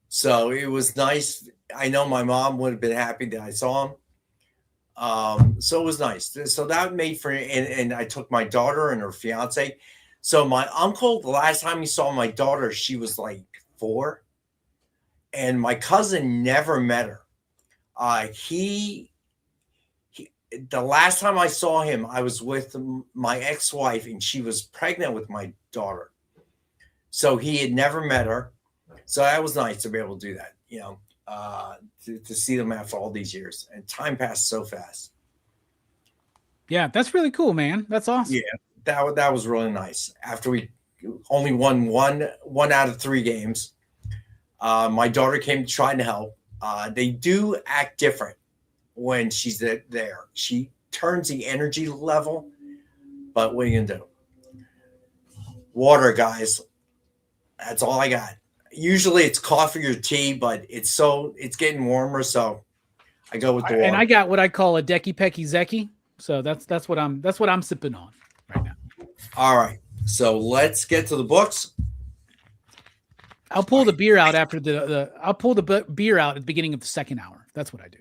Speaker 1: so it was nice. I know my mom would have been happy that I saw him. So it was nice. So that made for and I took my daughter and her fiance. So my uncle, the last time he saw my daughter, she was like 4. And my cousin never met her. The last time I saw him, I was with my ex-wife and she was pregnant with my daughter. So he had never met her. So that was nice to be able to do that, to see them after all these years. And time passed so fast.
Speaker 2: Yeah, that's really cool, man. That's awesome.
Speaker 1: Yeah, that was really nice. After we only won one out of 3 games, my daughter came trying to help. They do act different when she's there. She turns the energy level, but what are you gonna do? Water, guys. That's all I got. Usually it's coffee or tea, but it's getting warmer, so I go with the water.
Speaker 2: And I got what I call a Decky Pecky Zeki. So that's what I'm sipping on right now.
Speaker 1: All right. So let's get to the books.
Speaker 2: I'll pull the beer out after I'll pull the beer out at the beginning of the second hour. That's what I do.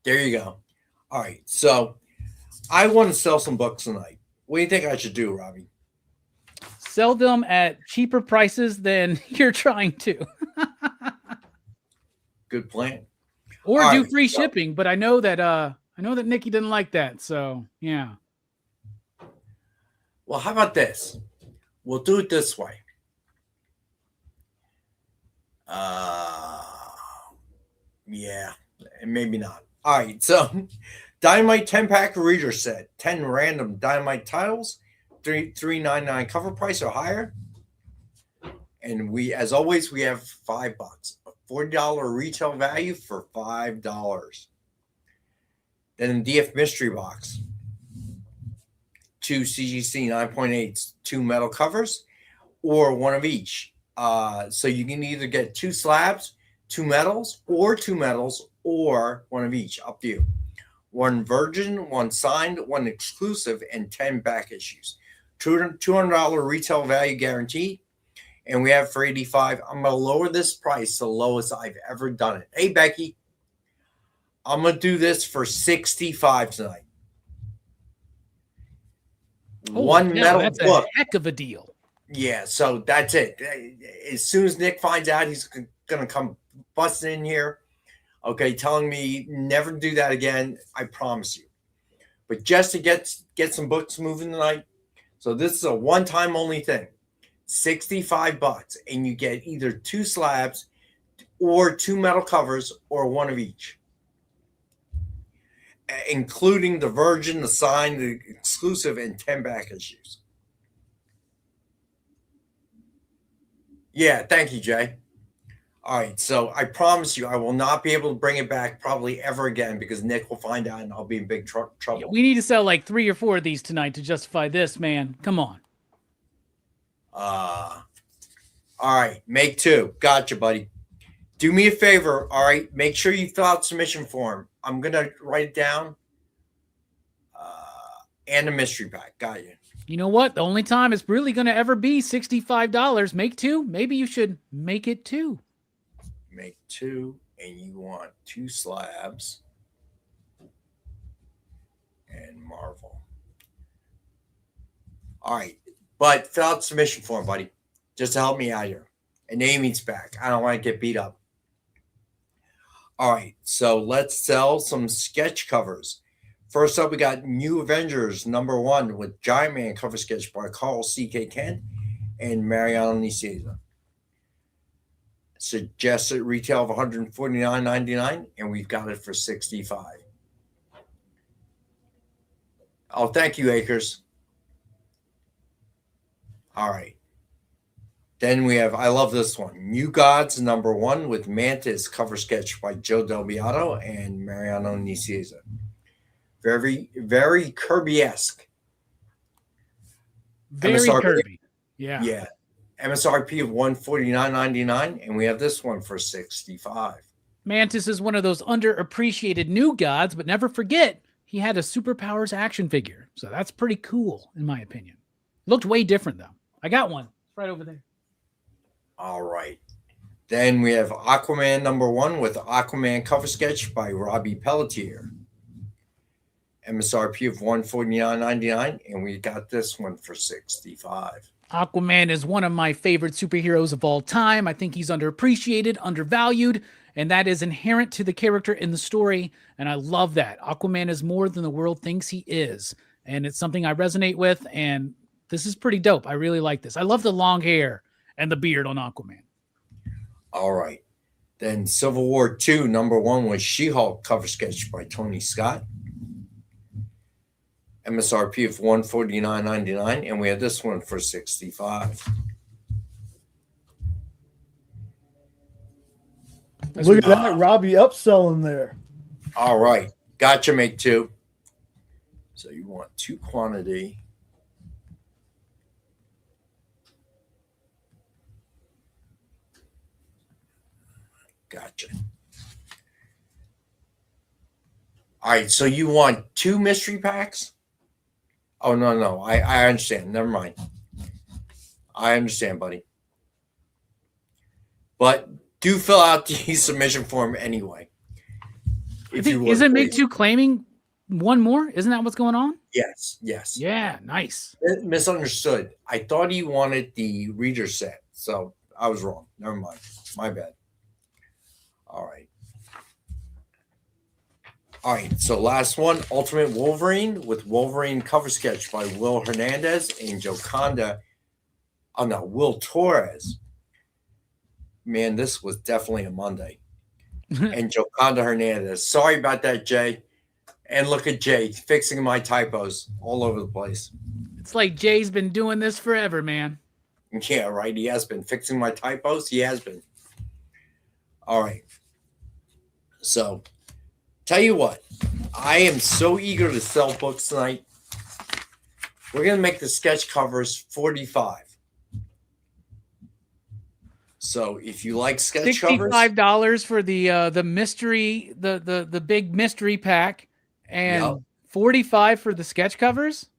Speaker 1: There you go. All right. So I want to sell some books tonight. What do you think I should do, Robbie?
Speaker 2: Sell them at cheaper prices than you're trying to.
Speaker 1: Good plan.
Speaker 2: Or all do free shipping, but I know that Nikki didn't like that. So yeah.
Speaker 1: Well, how about this? We'll do it this way. Yeah, maybe not. All right, so Dynamite 10-pack reader set, 10 random Dynamite titles, $3.99 cover price or higher. And as always, we have $5, a $40 retail value for $5. Then DF mystery box, 2 CGC 9.8s, 2 metal covers, or one of each. So you can either get 2 slabs, 2 metals, or 2 metals, or one of each. Up to you. 1 virgin, 1 signed, 1 exclusive, and 10 back issues. $200 retail value guaranteed. And we have for $85. I'm going to lower this price to the lowest I've ever done it. Hey, Becky, I'm going to do this for $65 tonight.
Speaker 2: Oh,
Speaker 1: one metal
Speaker 2: that's
Speaker 1: book.
Speaker 2: A heck of a deal.
Speaker 1: Yeah, so that's it. As soon as Nick finds out, he's going to come busting in here, okay, telling me never do that again. I promise you. But just to get some books moving tonight, so this is a one-time only thing. $65, and you get either 2 slabs or 2 metal covers or one of each, including the virgin, the signed, the exclusive, and 10 back issues. Yeah, thank you, Jay. All right, so I promise you I will not be able to bring it back probably ever again because Nick will find out and I'll be in big trouble.
Speaker 2: Yeah, we need to sell like 3 or 4 of these tonight to justify this, man. Come on.
Speaker 1: All right, make 2. Gotcha, buddy. Do me a favor, all right? Make sure you fill out submission form. I'm going to write it down. And a mystery pack. Got you.
Speaker 2: You know what? The only time it's really going to ever be $65. Make 2. Maybe you should make it 2.
Speaker 1: Make 2, and you want 2 slabs. And Marvel. All right. But fill out submission form, buddy. Just to help me out here. And Amy's back. I don't want to get beat up. All right. So let's sell some sketch covers. First up, we got New Avengers #1 with Giant Man cover sketch by Carl C.K. Kent and Mariano Nicieza. Suggested retail of $149.99, and we've got it for $65. Oh, thank you, Akers. All right. Then we have, I love this one, New Gods #1 with Mantis cover sketch by Joe Del Beato and Mariano Nicieza. Very, very Kirby-esque.
Speaker 2: Very
Speaker 1: MSRP,
Speaker 2: Kirby. Yeah.
Speaker 1: Yeah. MSRP of $149.99, and we have this one for $65.
Speaker 2: Mantis is one of those underappreciated new gods, but never forget, he had a superpowers action figure. So that's pretty cool, in my opinion. Looked way different, though. I got one. It's right over there.
Speaker 1: All right. Then we have Aquaman #1 with Aquaman cover sketch by Robbie Pelletier. MSRP of $149.99, and we got this one for $65.
Speaker 2: Aquaman is one of my favorite superheroes of all time. I think he's underappreciated, undervalued, and that is inherent to the character in the story, and I love that. Aquaman is more than the world thinks he is, and it's something I resonate with, and this is pretty dope. I really like this. I love the long hair and the beard on Aquaman.
Speaker 1: All right. Then Civil War II #1 was She-Hulk cover sketch by Tony Scott. MSRP of $149.99, and we have this one for $65.
Speaker 8: Look at that, Robbie upselling there.
Speaker 1: All right. Gotcha, make 2. So you want 2 quantity. Gotcha. All right. So you want 2 mystery packs? Oh, no. I understand. Never mind. I understand, buddy. But do fill out the submission form anyway.
Speaker 2: Isn't Make 2 claiming one more? Isn't that what's going on?
Speaker 1: Yes.
Speaker 2: Yeah, nice.
Speaker 1: Misunderstood. I thought he wanted the reader set, so I was wrong. Never mind. My bad. All right. So last one, Ultimate Wolverine with Wolverine cover sketch by Will Hernandez and Will Torres. Man, this was definitely a Monday. And Joconda Hernandez. Sorry about that, Jay. And look at Jay fixing my typos all over the place.
Speaker 2: It's like Jay's been doing this forever, man.
Speaker 1: Yeah, right. He has been fixing my typos. He has been. All right. So, tell you what, I am so eager to sell books tonight. We're going to make the sketch covers $45. So if you like sketch covers,
Speaker 2: $65 for the mystery, the big mystery pack, and $45 for the sketch covers.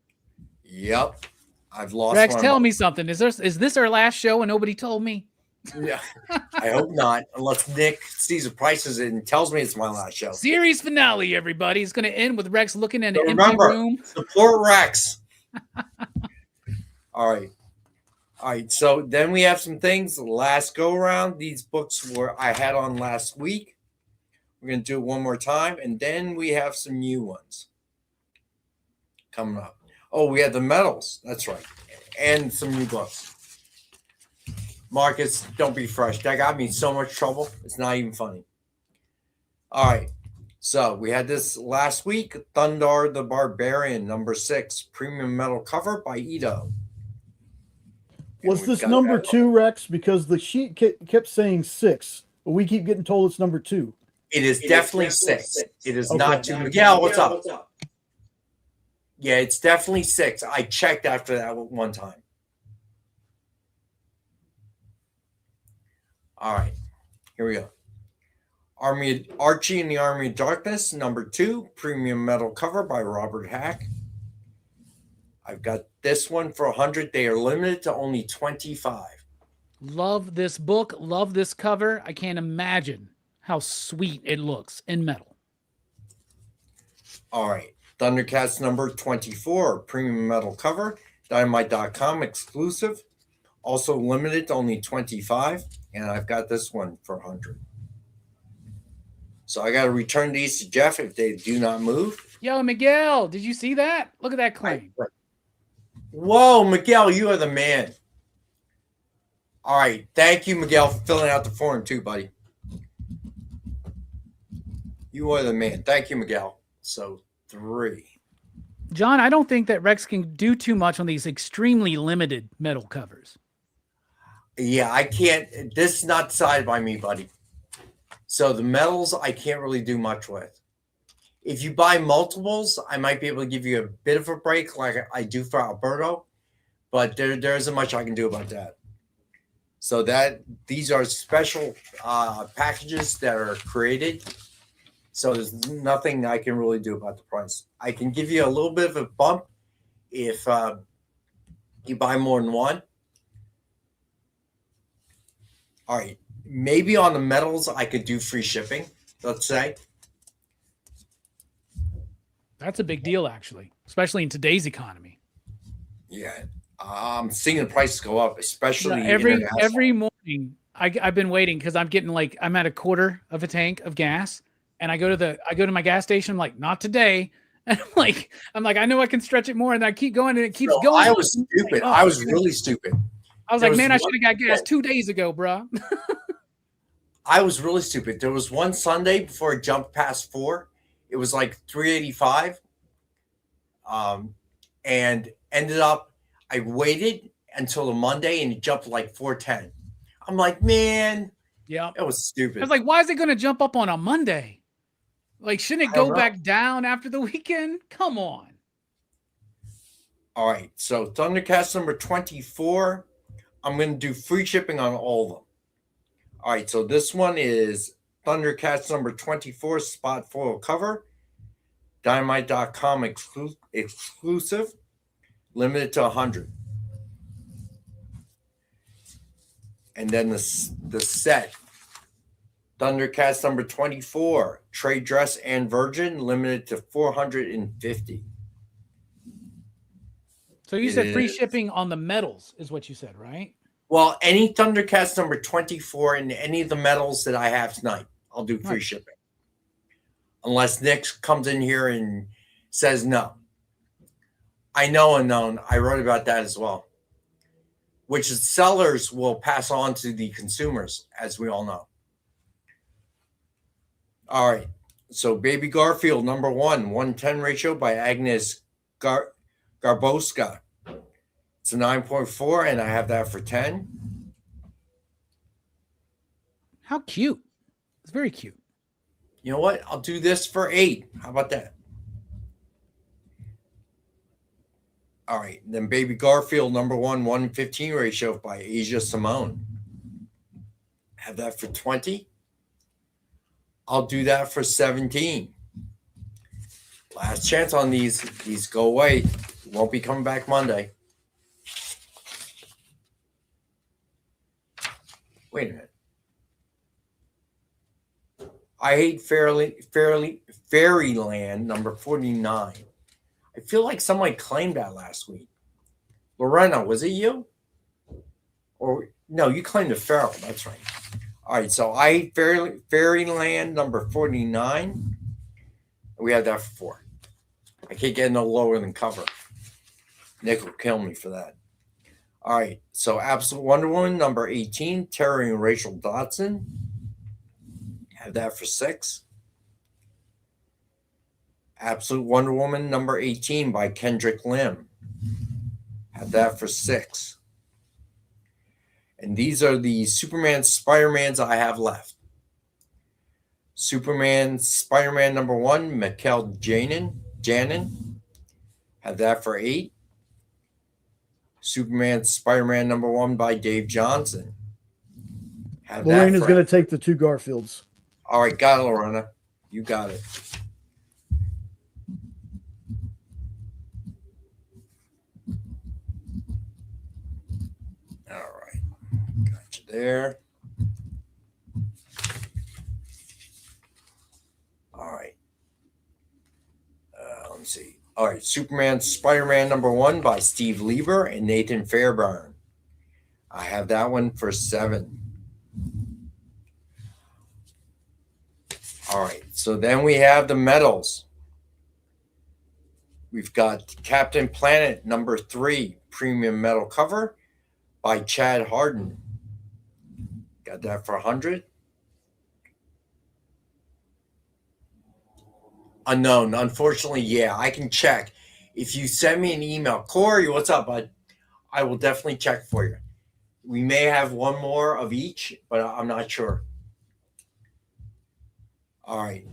Speaker 1: Yep, I've lost.
Speaker 2: Rex, tell me something. Is this our last show and nobody told me?
Speaker 1: Yeah, I hope not. Unless Nick sees the prices and tells me it's my last show.
Speaker 2: Series finale, everybody. It's going to end with Rex looking at an
Speaker 1: empty
Speaker 2: room.
Speaker 1: Support Rex. All right. So then we have some things. Last go around. These books I had on last week. We're going to do it one more time, and then we have some new ones coming up. Oh, we had the medals. That's right, and some new books. Marcus, don't be fresh. That got me in so much trouble. It's not even funny. All right. So we had this last week. Thundar the Barbarian, #6, premium metal cover by Ito.
Speaker 8: Was this number 2, Rex? Because the sheet kept saying 6, but we keep getting told it's number 2.
Speaker 1: It is definitely 6. It is not 2. Miguel, what's up? Yeah, it's definitely 6. I checked after that one time. All right, here we go. Archie and the Army of Darkness, number 2, premium metal cover by Robert Hack. I've got this one for 100. They are limited to only 25.
Speaker 2: Love this book. Love this cover. I can't imagine how sweet it looks in metal.
Speaker 1: All right. Thundercats number 24, premium metal cover, Dynamite.com exclusive. Also limited to only 25. And I've got this one for 100. So I got to return these to Jeff if they do not move.
Speaker 2: Yo, Miguel, did you see that? Look at that claim.
Speaker 1: Whoa, Miguel, you are the man. All right. Thank you, Miguel, for filling out the form too, buddy. You are the man. Thank you, Miguel. So 3.
Speaker 2: John, I don't think that Rex can do too much on these extremely limited metal covers.
Speaker 1: Yeah, I can't. This is not decided by me, buddy. So the metals, I can't really do much with. If you buy multiples, I might be able to give you a bit of a break like I do for Alberto, but there isn't much I can do about that. So these are special packages that are created. So there's nothing I can really do about the price. I can give you a little bit of a bump if you buy more than one. All right. Maybe on the metals, I could do free shipping, let's say.
Speaker 2: That's a big deal, actually, especially in today's economy.
Speaker 1: Yeah. I'm seeing the prices go up, especially
Speaker 2: every morning. I've been waiting because I'm at a quarter of a tank of gas, and I go to my gas station. I'm like, not today. And I'm like, I know I can stretch it more, and I keep going, and it keeps going.
Speaker 1: I was stupid. I was really stupid.
Speaker 2: I was like, man, I should have got gas 2 days ago, bro.
Speaker 1: I was really stupid. There was one Sunday before it jumped past 4. It was like 385. And ended up, I waited until the Monday and it jumped like 410. I'm like, man,
Speaker 2: yeah,
Speaker 1: it was stupid.
Speaker 2: I was like, why is it going to jump up on a Monday? Like, shouldn't it go back down after the weekend? Come on.
Speaker 1: All right. So Thundercats number 24. I'm going to do free shipping on all of them. All right, so this one is Thundercats number 24, spot foil cover, Dynamite.com exclusive, limited to 100. And then the set, Thundercats number 24, trade dress and virgin, limited to 450.
Speaker 2: So you said free shipping on the metals is what you said, right?
Speaker 1: Well, any Thundercats number 24 and any of the metals that I have tonight, I'll do free shipping. Unless Nick comes in here and says no. I know unknown. I wrote about that as well. Which the sellers will pass on to the consumers, as we all know. All right. So Baby Garfield, number 1, 110 ratio by Agnes Garboska. It's a 9.4, and I have that for 10.
Speaker 2: How cute. It's very cute.
Speaker 1: You know what? I'll do this for 8. How about that? All right. Then Baby Garfield, number 1, 115 ratio by Asia Simone. Have that for 20. I'll do that for 17. Last chance on these. These go away. Won't be coming back Monday. Wait a minute. I hate Fairyland number 49. I feel like somebody claimed that last week. Lorena, was it you? Or no, you claimed the Feral. That's right. All right, so I hate Fairyland number 49. We have that for 4. I can't get no lower than cover. Nick will kill me for that. All right, so Absolute Wonder Woman number 18, Terry and Rachel Dotson. Have that for 6. Absolute Wonder Woman number 18 by Kendrick Lim. Have that for 6. And these are the Superman, Spider-Mans I have left. Superman, Spider-Man number 1, Mikkel Janin. Have that for 8. Superman, Spider-Man number 1 by Dave Johnson.
Speaker 8: Lorena's going to take the 2 Garfields.
Speaker 1: All right, got it, Lorena. You got it. All right, got you there. All right. Let me see. All right, Spider-Man #1 by Steve Lieber and Nathan Fairbairn. I have that one for $7. All right, so then we have the metals. We've got Captain Planet #3 premium metal cover by Chad Harden. Got that for $100. Unknown. Unfortunately, yeah, I can check. If you send me an email, Corey, what's up, bud? I will definitely check for you. We may have one more of each, but I'm not sure. All right.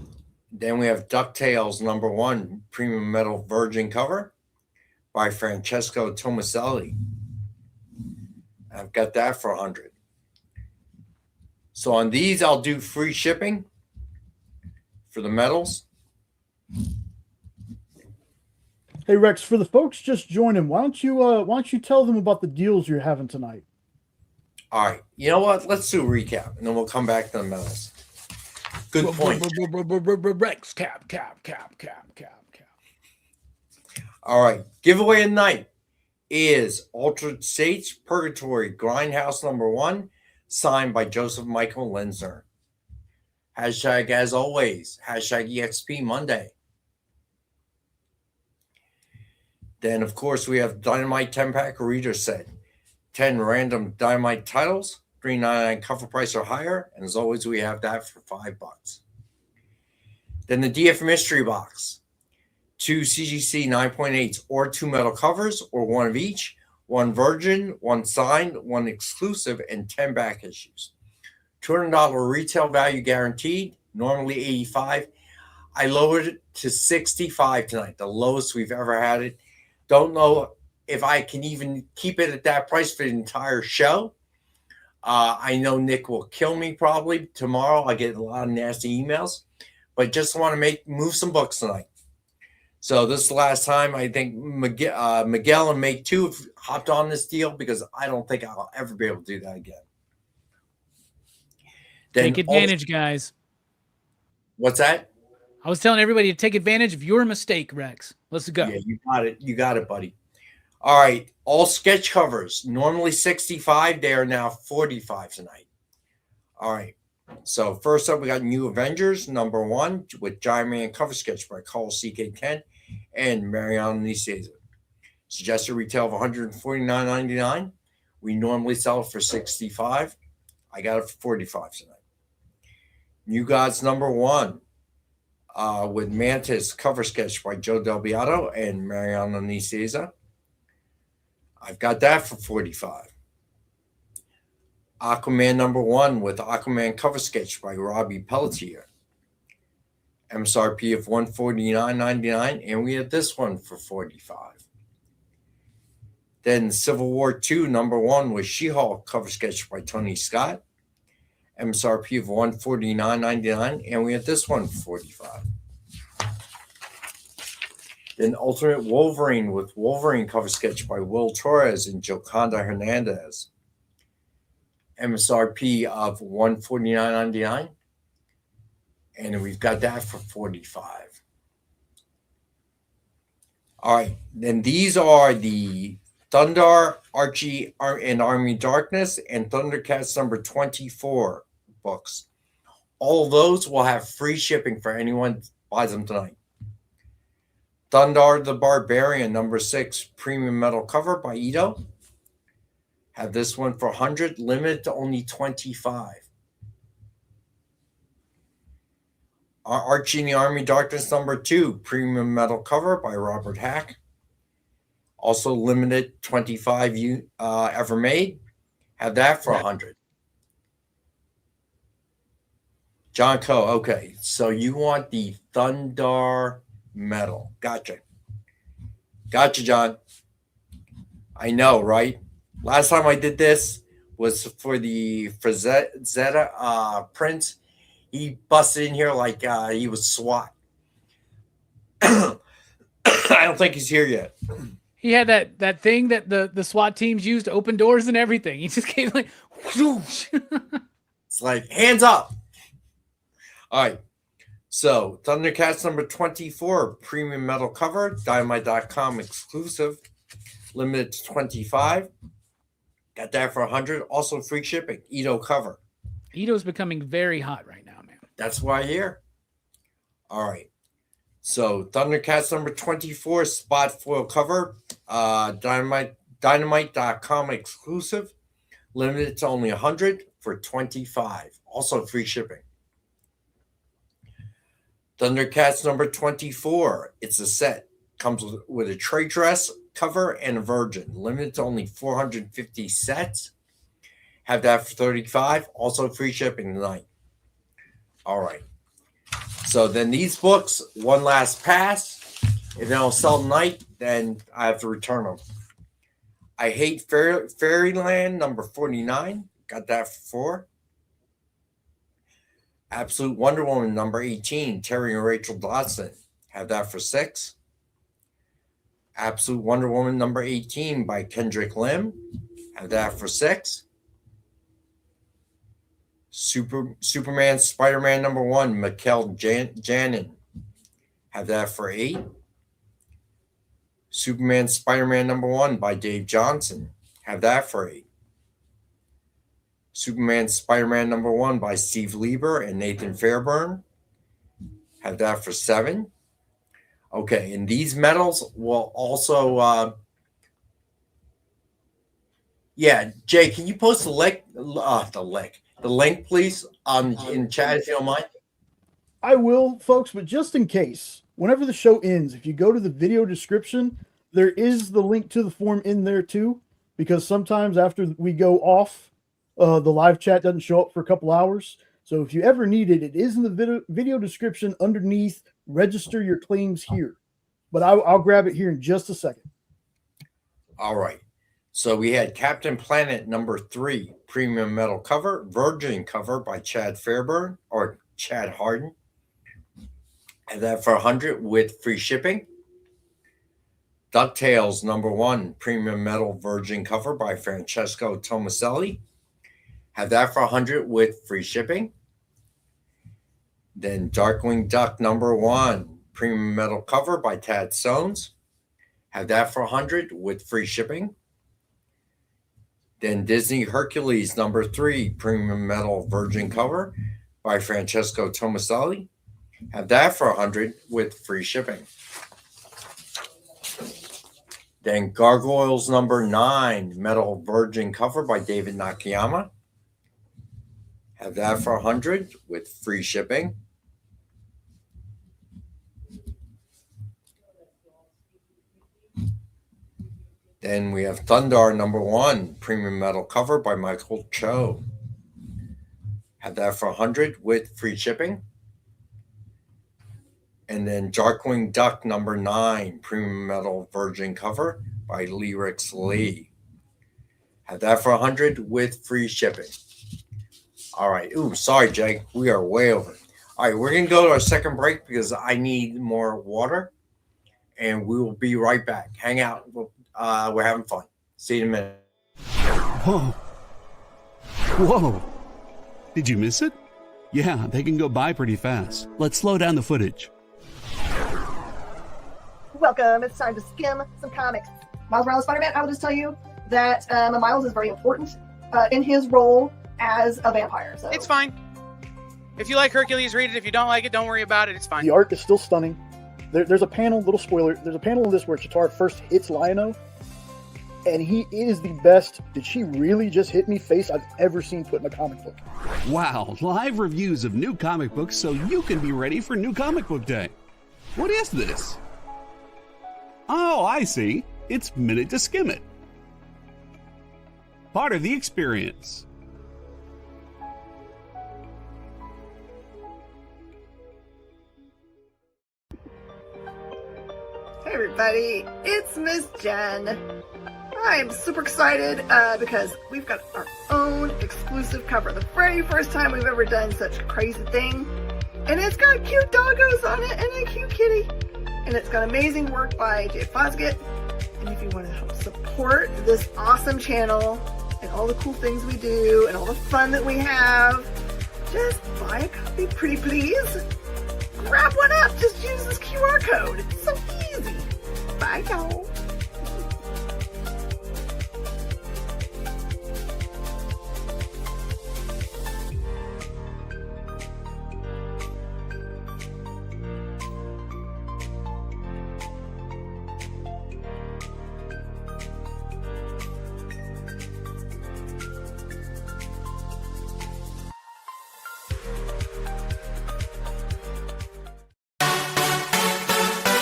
Speaker 1: Then we have DuckTales #1 premium metal virgin cover by Francesco Tomaselli. I've got that for $100. So on these, I'll do free shipping for the metals.
Speaker 8: Hey Rex, for the folks just joining, why don't you tell them about the deals you're having tonight?
Speaker 1: All right. You know what? Let's do a recap, and then we'll come back to the metals. Good point.
Speaker 2: Rex, cap.
Speaker 1: All right. Giveaway of the night is Altered States Purgatory Grindhouse #1, signed by Joseph Michael Lenzner. Hashtag, as always, hashtag EXP Monday. Then, of course, we have Dynamite 10-pack reader set. 10 random Dynamite titles, $3.99 cover price or higher. And as always, we have that for $5. Then the DF Mystery Box. 2 CGC 9.8s or 2 metal covers or 1 of each. 1 virgin, 1 signed, 1 exclusive, and 10 back issues. $200 retail value guaranteed, normally $85. I lowered it to $65 tonight, the lowest we've ever had it. Don't know if I can even keep it at that price for the entire show. I know Nick will kill me probably tomorrow. I get a lot of nasty emails, but just want to move some books tonight. So this is the last time I think Miguel and Make 2 have hopped on this deal, because I don't think I'll ever be able to do that again. Then
Speaker 2: take advantage, guys.
Speaker 1: What's that?
Speaker 2: I was telling everybody to take advantage of your mistake, Rex. Let's go.
Speaker 1: Yeah, you got it. You got it, buddy. All right. All sketch covers, normally $65. They are now $45 tonight. All right. So first up, we got New Avengers #1 with Giant Man cover sketch by Carl CK10 and Mariano Nicieza. Suggested retail of $149.99. We normally sell it for $65. I got it for $45 tonight. New Gods #1 with Mantis cover sketch by Joe Del Beato and Mariano Nicieza. I've got that for $45. Aquaman #1 with Aquaman cover sketch by Robbie Pelletier. MSRP of $149.99, and we have this one for $45. Then Civil War II #1 with She-Hulk cover sketch by Tony Scott. MSRP of $149.99, and we have this one for $45. Then Ultimate Wolverine with Wolverine cover sketch by Will Torres and Joconda Hernandez. MSRP of $149.99, and we've got that for $45. All right, then these are the Thunder, Archie, and Army Darkness, and Thundercats #24 books. All of those will have free shipping for anyone who buys them tonight. Thundar the Barbarian #6 premium metal cover by Ito. Have this one for $100, limited to only 25. Archie and the Army Darkness #2 premium metal cover by Robert Hack. Also limited 25 ever made. Have that for $100. John Coe, okay. So you want the Thundar metal. Gotcha, John. I know, right? Last time I did this was for the Frazetta Prince. He busted in here like he was SWAT. I don't think he's here yet.
Speaker 2: He had that thing that the SWAT teams used to open doors and everything. He just came like, whoosh.
Speaker 1: It's like, hands up. All right. So, Thundercats number 24, premium metal cover, Dynamite.com exclusive, limited to 25. Got that for 100. Also free shipping. Ito cover.
Speaker 2: Ito's becoming very hot right now, man.
Speaker 1: That's why here. All right. So, Thundercats number 24, spot foil cover, Dynamite.com exclusive, limited to only 100 for 25. Also free shipping. Thundercats number 24. It's a set. Comes with a trade dress, cover, and a virgin. Limited to only 450 sets. Have that for 35. Also free shipping tonight. All right. So then these books, one last pass. If they don't sell tonight, then I have to return them. I Hate Fairyland number 49. Got that for 4. Absolute Wonder Woman number 18, Terry and Rachel Dodson. Have that for 6. Absolute Wonder Woman number 18 by Kendrick Lim. Have that for 6. Superman Spider-Man number 1, Mikkel Janin. Have that for 8. Superman Spider-Man number 1 by Dave Johnson. Have that for 8. Superman Spider-Man number 1 by Steve Lieber and Nathan Fairburn. Have that for 7. Okay, and these medals will also Jay, can you post the link, please, in chat if you don't mind?
Speaker 8: I will, folks, but just in case, whenever the show ends, if you go to the video description, there is the link to the form in there too, because sometimes after we go off, the live chat doesn't show up for a couple hours. So if you ever need it, it is in the video description underneath. Register your claims here. But I'll grab it here in just a second.
Speaker 1: All right. So we had Captain Planet number 3, premium metal cover, virgin cover by Chad Fairburn or Chad Harden. And that for 100 with free shipping. DuckTales number 1, premium metal virgin cover by Francesco Tomaselli. Have that for 100 with free shipping. Then Darkwing Duck number 1, premium metal cover by Tad Soanes. Have that for 100 with free shipping. Then Disney Hercules number 3, premium metal virgin cover by Francesco Tomaselli. Have that for 100 with free shipping. Then Gargoyles number 9, metal virgin cover by David Nakayama. Have that for 100 with free shipping. Then we have Thundar number 1, premium metal cover by Michael Cho. Have that for 100 with free shipping. And then Darkwing Duck number 9, premium metal virgin cover by Lyrics Lee. Have that for 100 with free shipping. All right. Ooh, sorry, Jay. We are way over. All right, we're going to go to our second break because I need more water. And we will be right back. Hang out. We're having fun. See you in a minute.
Speaker 4: Whoa. Whoa. Did you miss it? Yeah, they can go by pretty fast. Let's slow down the footage.
Speaker 9: Welcome. It's time to skim some comics. Miles Morales Spider-Man, I will just tell you that Miles is very important in his role as a vampire. So
Speaker 6: It's fine. If you like Hercules, read it. If you don't like it, don't worry about it. It's fine.
Speaker 8: The art is still stunning. There's a panel, little spoiler, there's a panel in this where Chitauri first hits Lion-O, and he is the best "did she really just hit me" face I've ever seen put in a comic book.
Speaker 4: Wow, live reviews of new comic books so you can be ready for New Comic Book Day. What is this? Oh, I see. It's Minute to Skim It. Part of the experience.
Speaker 9: Hey everybody, it's Miss Jen. I am super excited because we've got our own exclusive cover. The very first time we've ever done such a crazy thing. And it's got cute doggos on it and a cute kitty. And it's got amazing work by Jay Fosgett. And if you want to help support this awesome channel and all the cool things we do and all the fun that we have, just buy a copy, pretty please. Grab one up. Just use this QR code. It's so easy. Bye, y'all.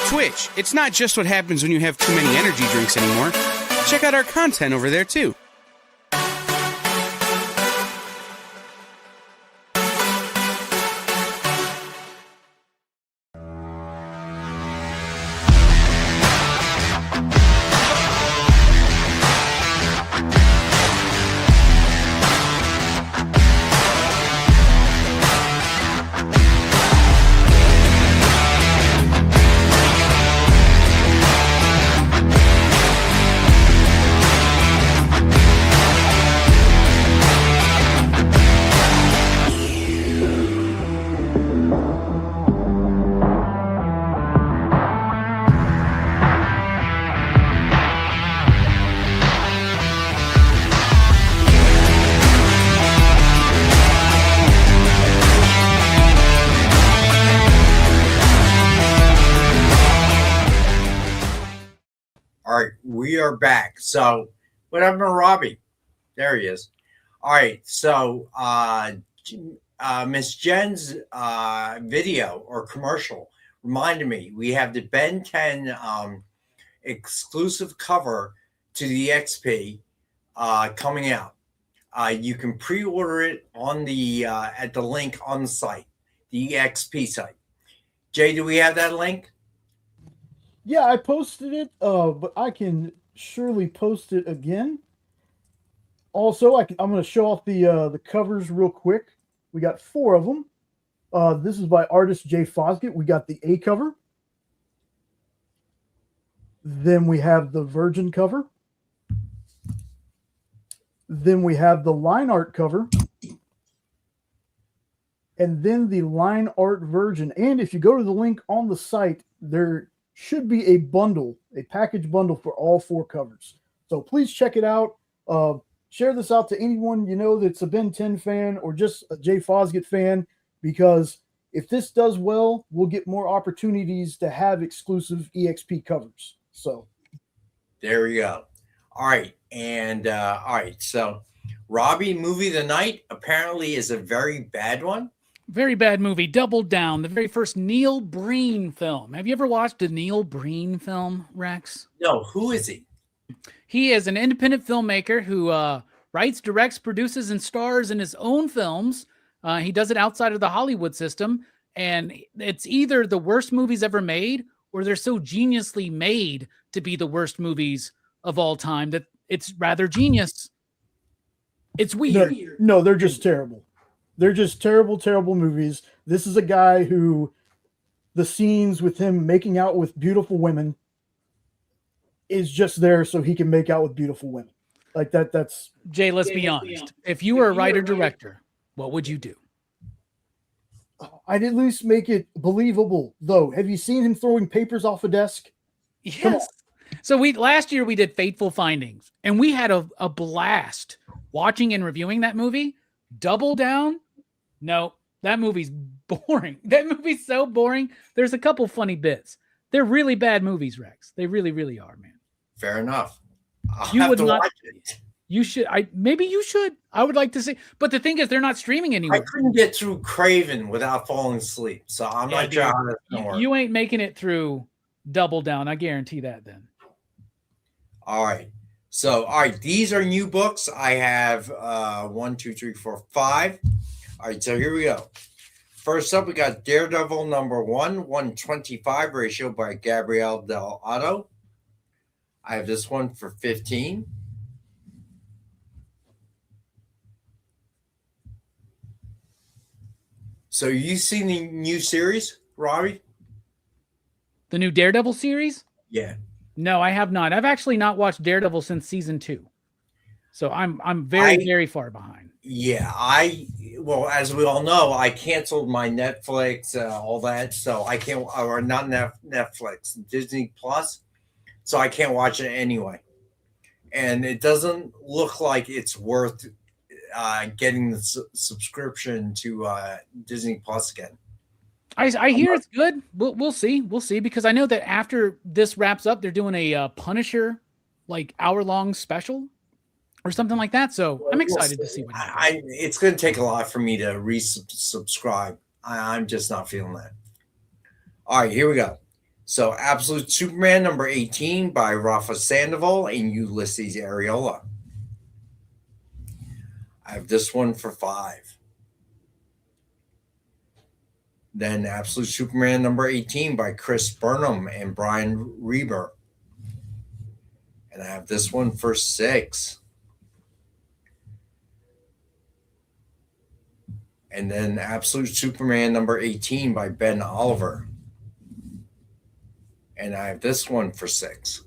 Speaker 6: Twitch, it's not just what happens when you have too many energy drinks anymore. Check out our content over there, too.
Speaker 1: All right, we are back. So, what happened to Robbie? There he is. All right, so Miss Jen's video or commercial reminded me we have the Ben 10 exclusive cover to the XP coming out. You can pre-order it on the at the link on the site, the XP site. Jay, do we have that link?
Speaker 8: Yeah, I posted it, but I can surely post it again. Also, I'm going to show off the covers real quick. We got 4 of them. This is by artist Jay Fosgett. We got the A cover. Then we have the Virgin cover. Then we have the line art cover. And then the line art Virgin. And if you go to the link on the site, there should be a bundle, a package bundle for all 4 covers. So please check it out. Share this out to anyone you know that's a Ben 10 fan or just a Jay Fosgett fan, because if this does well, we'll get more opportunities to have exclusive EXP covers. So
Speaker 1: there we go. All right. And all right. So Robbie, movie of the night apparently is a very bad one.
Speaker 2: Very bad movie. Double Down, the very first Neil Breen film. Have you ever watched a Neil Breen film, Rex?
Speaker 1: No. Who is he?
Speaker 2: He is an independent filmmaker who writes, directs, produces, and stars in his own films. He does it outside of the Hollywood system, and it's either the worst movies ever made or they're so geniusly made to be the worst movies of all time that it's rather genius. It's weird.
Speaker 8: No, they're just terrible. They're just terrible, terrible movies. This is a guy who the scenes with him making out with beautiful women is just there so he can make out with beautiful women. Like that's
Speaker 2: Jay, let's be honest. If you were a writer-director, what would you do?
Speaker 8: I'd at least make it believable, though. Have you seen him throwing papers off a desk?
Speaker 2: Yes. So last year we did Fateful Findings, and we had a blast watching and reviewing that movie. Double Down? No, that movie's boring. That movie's so boring. There's a couple funny bits. They're really bad movies, Rex. They really, really are, man.
Speaker 1: Fair enough.
Speaker 2: You would not. You should. Maybe you should. I would like to see. But the thing is, they're not streaming anymore.
Speaker 1: I couldn't get through Craven without falling asleep, so I'm not sure how that's gonna work.
Speaker 2: You ain't making it through Double Down. I guarantee that. Then.
Speaker 1: All right. So, all right, these are new books. I have 1, 2, 3, 4, 5. All right, so here we go. First up, we got Daredevil number 1, 125 ratio by Gabrielle Del Otto. I have this one for 15. So you seen the new series, Robbie?
Speaker 2: The new Daredevil series?
Speaker 1: Yeah.
Speaker 2: No, I have not. I've actually not watched Daredevil since season 2. So I'm very far behind.
Speaker 1: Yeah, well, as we all know, I canceled my Netflix, all that, so I can't, or not Netflix, Disney Plus, so I can't watch it anyway. And it doesn't look like it's worth getting the subscription to Disney Plus again.
Speaker 2: I hear it's good. We'll see. We'll see, because I know that after this wraps up, they're doing a Punisher like hour-long special or something like that. So I'm excited to see what happens.
Speaker 1: It's going to take a lot for me to resubscribe. I'm just not feeling that. All right, here we go. So, Absolute Superman number 18 by Rafa Sandoval and Ulysses Areola. I have this one for 5. Then Absolute Superman number 18 by Chris Burnham and Brian Reber. And I have this one for 6. And then Absolute Superman number 18 by Ben Oliver. And I have this one for 6.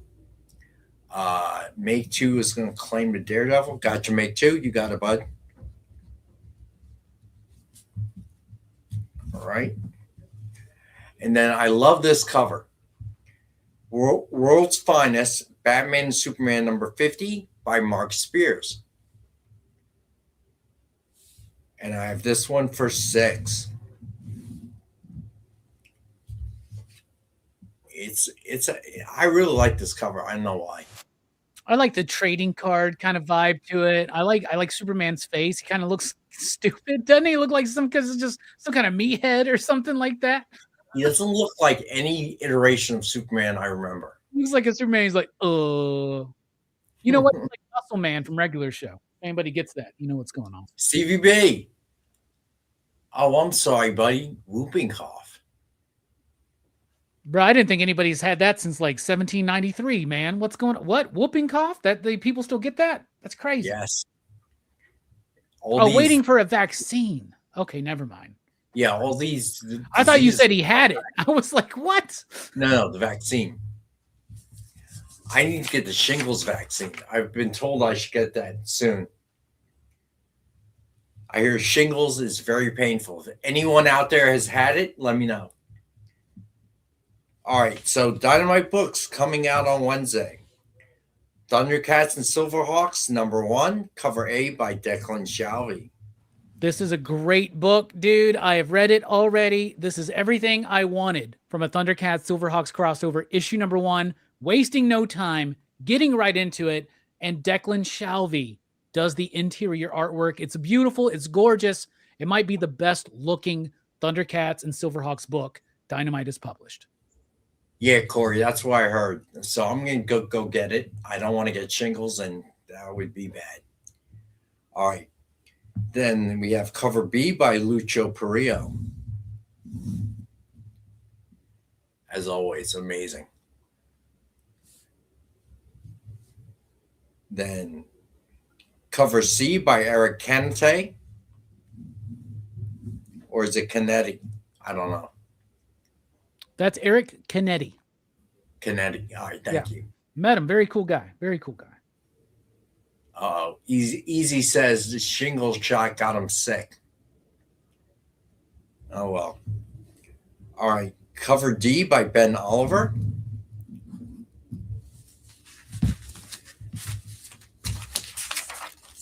Speaker 1: Make 2 is going to claim the Daredevil. Got your Make 2. You got it, bud. All right. And then I love this cover. World's Finest, Batman and Superman number 50 by Mark Spears. And I have this one for 6. I really like this cover. I don't know why.
Speaker 2: I like the trading card kind of vibe to it. I like Superman's face. He kind of looks stupid, doesn't he? Look like because it's just some kind of meathead or something like that.
Speaker 1: He doesn't look like any iteration of Superman I remember.
Speaker 2: He looks like a Superman. He's like, you know what? He's like Muscle Man from regular show. If anybody gets that, you know what's going on.
Speaker 1: Stevie B. Oh, I'm sorry, buddy. Whooping cough.
Speaker 2: Bro, I didn't think anybody's had that since like 1793, man. What's going on? What? Whooping cough? That the people still get that? That's crazy.
Speaker 1: Yes.
Speaker 2: Waiting for a vaccine. Okay, never mind.
Speaker 1: Yeah, all these.
Speaker 2: I thought you said he had it. I was like, what?
Speaker 1: No, the vaccine. I need to get the shingles vaccine. I've been told I should get that soon. I hear shingles is very painful. If anyone out there has had it, let me know. All right, so Dynamite Books coming out on Wednesday. Thundercats and Silverhawks, number 1, cover A by Declan Shalvey.
Speaker 2: This is a great book, dude. I have read it already. This is everything I wanted from a Thundercats Silverhawks crossover. Issue number 1, wasting no time, getting right into it, and Declan Shalvey does the interior artwork. It's beautiful. It's gorgeous. It might be the best looking Thundercats and Silverhawks book Dynamite has published.
Speaker 1: Yeah, Corey, that's what I heard. So I'm going to go get it. I don't want to get shingles, and that would be bad. All right. Then we have cover B by Lucho Perillo. As always, amazing. Then cover C by Eric Canete. Or is it Canetti? I don't know.
Speaker 2: That's Eric Canetti.
Speaker 1: Canetti. All right, thank you.
Speaker 2: Met him. Very cool guy. Very cool guy.
Speaker 1: Easy says the shingles shot got him sick. Oh, well. All right. Cover D by Ben Oliver.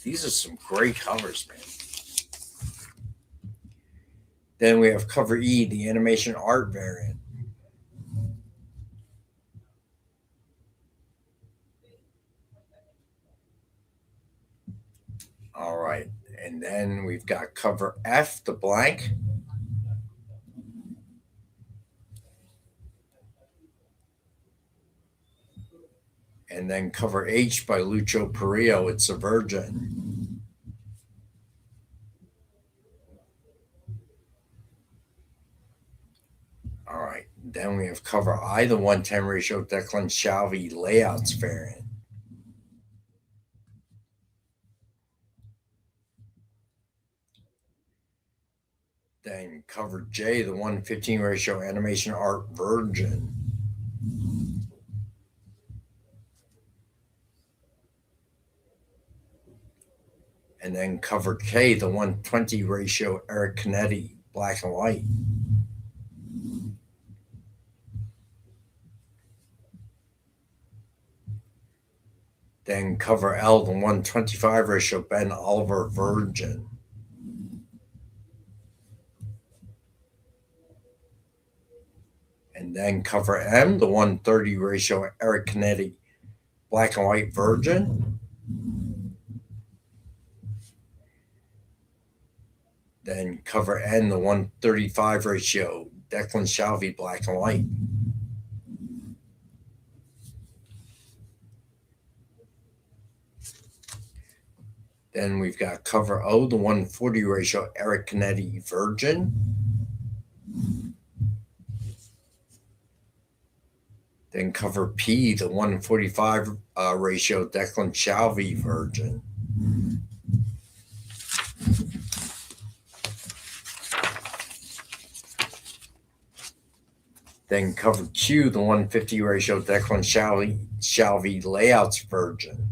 Speaker 1: These are some great covers, man. Then we have cover E, the animation art variant. All right. And then we've got cover F, the blank. And then cover H by Lucho Perillo, it's a virgin. All right. Then we have cover I, the 110 ratio Declan Shalvey layouts variant. Then cover J, the 1:15 ratio animation art Virgin. And then cover K, the 1:20 ratio Eric Canetti, black and white. Then cover L, the 1:25 ratio Ben Oliver, Virgin. And then cover M, the 1:30 ratio Eric Canetti, black and white, Virgin. Then cover N, the 1:35 ratio Declan Shalvey, black and white. Then we've got cover O, the 1:40 ratio Eric Canetti, Virgin. Then cover P, the 1:45 ratio Declan Shalvey, Virgin. Then cover Q, the 1:50 ratio Declan Shalvey, layouts, Virgin.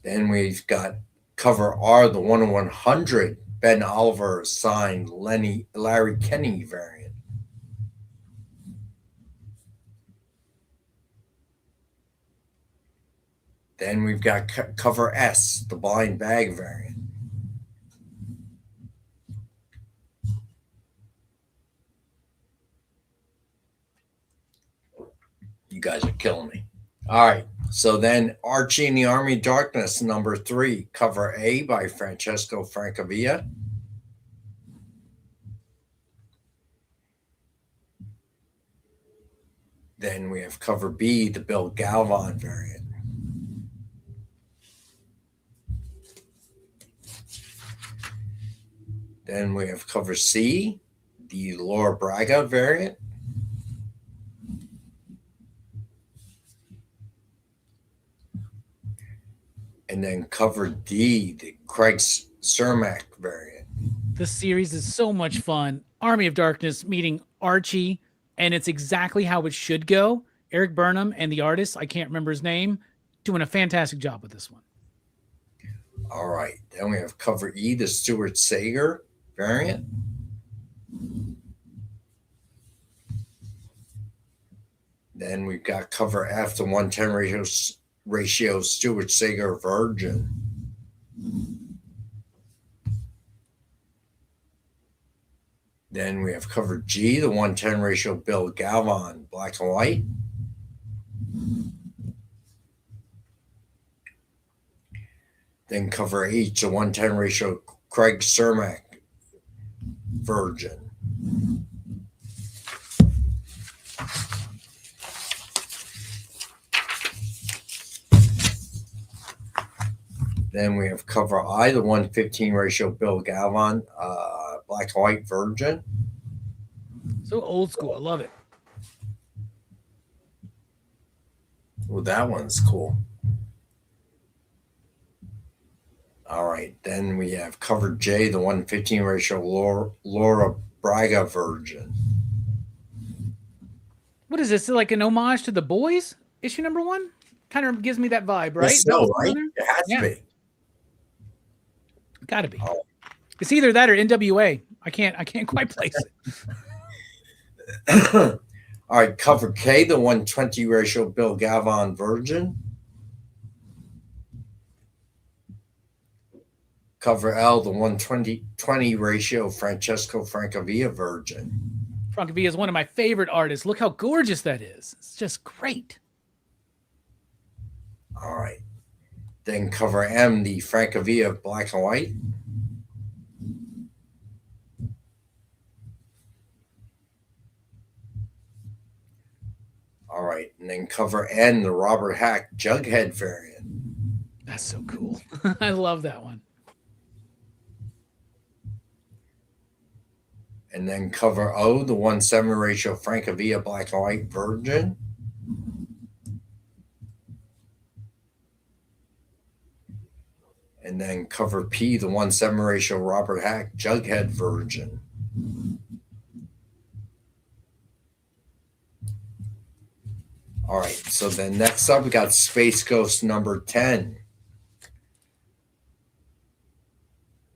Speaker 1: Then we've got cover R, the 1/100 Ben Oliver signed Larry Kenny variant. Then we've got cover S, the blind bag variant. You guys are killing me. All right. So then Archie and the Army of Darkness, number 3, cover A by Francesco Francavilla. Then we have cover B, the Bill Galvan variant. Then we have cover C, the Laura Braga variant. And then cover D, the Craig Cermak variant.
Speaker 2: This series is so much fun. Army of Darkness meeting Archie, and it's exactly how it should go. Eric Burnham and the artist, I can't remember his name, doing a fantastic job with this one.
Speaker 1: All right. Then we have cover E, the Stuart Sager variant. Then we've got cover F, the 1:10 ratio Stuart Sager, Virgin. Then we have cover G, the 1:10 ratio Bill Galvan, black and white. Then cover H, the 1:10 ratio Craig Cermak, Virgin. Then we have cover I, the 1:15 ratio Bill Galvan, black and white, Virgin.
Speaker 2: So old school. I love it.
Speaker 1: Well, that one's cool. All right. Then we have cover J, the 1:15 ratio Laura Braga, Virgin.
Speaker 2: What is this? Like an homage to The Boys? Issue number 1? Kind of gives me that vibe, right?
Speaker 1: So, right? It has to be.
Speaker 2: Gotta be. Oh. It's either that or NWA. I can't quite place
Speaker 1: it. All right, cover K, the 1:20 ratio Bill Galvan, Virgin. Cover L, the 1:20 ratio Francesco Francavilla, Virgin.
Speaker 2: Francavilla is one of my favorite artists. Look how gorgeous that is. It's just great.
Speaker 1: All right. Then cover M, the Francavilla black and white. All right. And then cover N, the Robert Hack Jughead variant.
Speaker 2: That's so cool. I love that one.
Speaker 1: And then cover O, the 1:7 ratio Francavilla black and white, Virgin. cover P, the 1/7 ratio Robert Hack Jughead version. All right, so then next up we got Space Ghost number 10.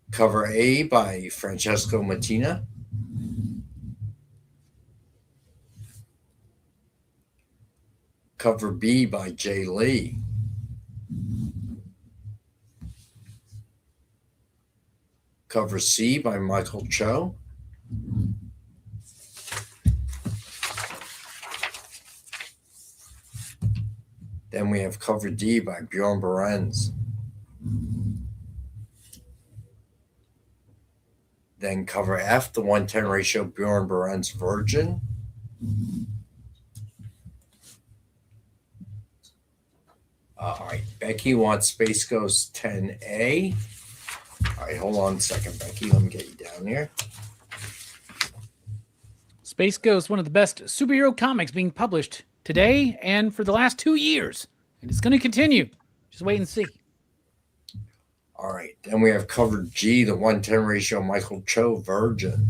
Speaker 1: Cover A by Francesco Mattina. Cover B by Jay Lee. Cover C by Michael Cho. Then we have cover D by Bjorn Berens. Then cover F, the 1/10 ratio Bjorn Berens Virgin. All right, Becky wants Space Ghost 10A. All right, hold on a second, Becky. Let me get you down here.
Speaker 2: Space Ghost, one of the best superhero comics being published today and for the last 2 years. And it's going to continue. Just wait and see.
Speaker 1: All right, then we have cover G, the 1/10 ratio Michael Cho Virgin.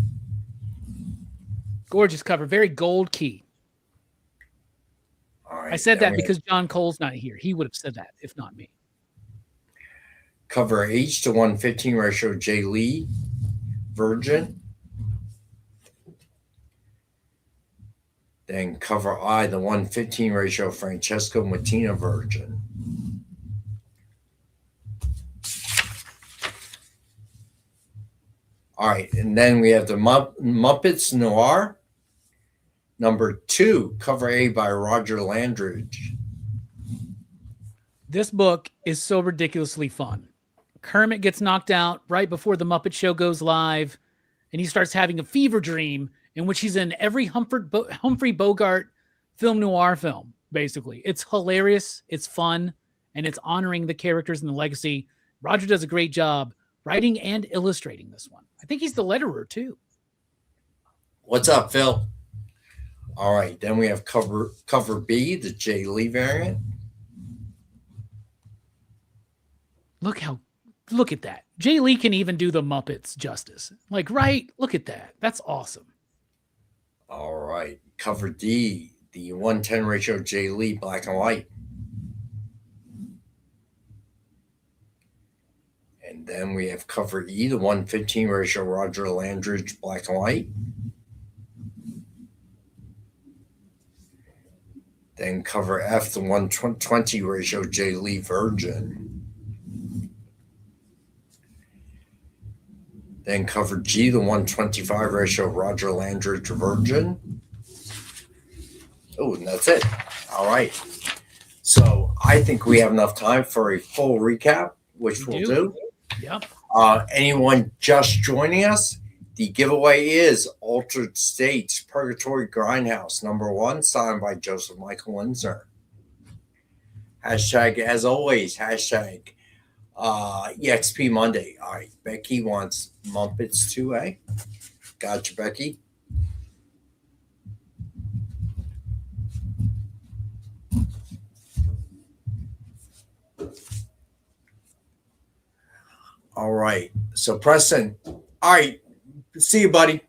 Speaker 2: Gorgeous cover, very gold key.
Speaker 1: All right,
Speaker 2: I said
Speaker 1: then
Speaker 2: that
Speaker 1: we
Speaker 2: because John Cole's not here. He would have said that if not me.
Speaker 1: cover H, the 1/15 ratio Jay Lee Virgin. Then cover I, the 1/15 ratio Francesco Mattina Virgin. All right, and then we have the Muppets Noir, number 2, cover A by Roger Landridge.
Speaker 2: This book is so ridiculously fun. Kermit gets knocked out right before the Muppet Show goes live, and he starts having a fever dream in which he's in every Humphrey Bogart film noir film, basically. It's hilarious, it's fun, and it's honoring the characters and the legacy. Roger does a great job writing and illustrating this one. I think he's the letterer, too.
Speaker 1: What's up, Phil? All right, then we have cover B, the Jay Lee variant.
Speaker 2: Look at that. Jay Lee can even do the Muppets justice. Like, right? Look at that. That's awesome.
Speaker 1: All right, cover D, the 1/10 ratio Jay Lee black and white. And then we have cover E, the 1/15 ratio Roger Landridge black and white. Then cover F, the 1/20 ratio Jay Lee Virgin. Then cover G, the 1/25 ratio Roger Landridge Virgin. Oh, and that's it. All right. So I think we have enough time for a full recap, which we'll do.
Speaker 2: Yep.
Speaker 1: Anyone just joining us, the giveaway is Altered States Purgatory Grindhouse number 1, signed by Joseph Michael Linsner. Hashtag, as always, hashtag EXP Monday. All right, Becky wants Muppets 2A. Gotcha, Becky. All right, so Preston. All right, see you, buddy.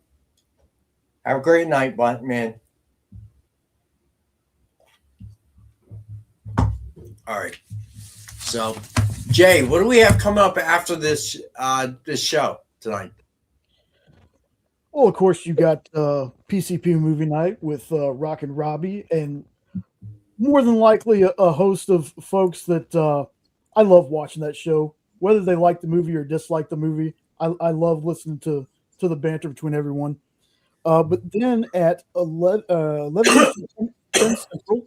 Speaker 1: Have a great night, man. All right. So, Jay, what do we have coming up after this this show tonight?
Speaker 8: Well, of course, you got PCP movie night with Rock and Robbie, and more than likely a host of folks that I love watching that show, whether they like the movie or dislike the movie. I love listening to the banter between everyone. But then at 11 Central,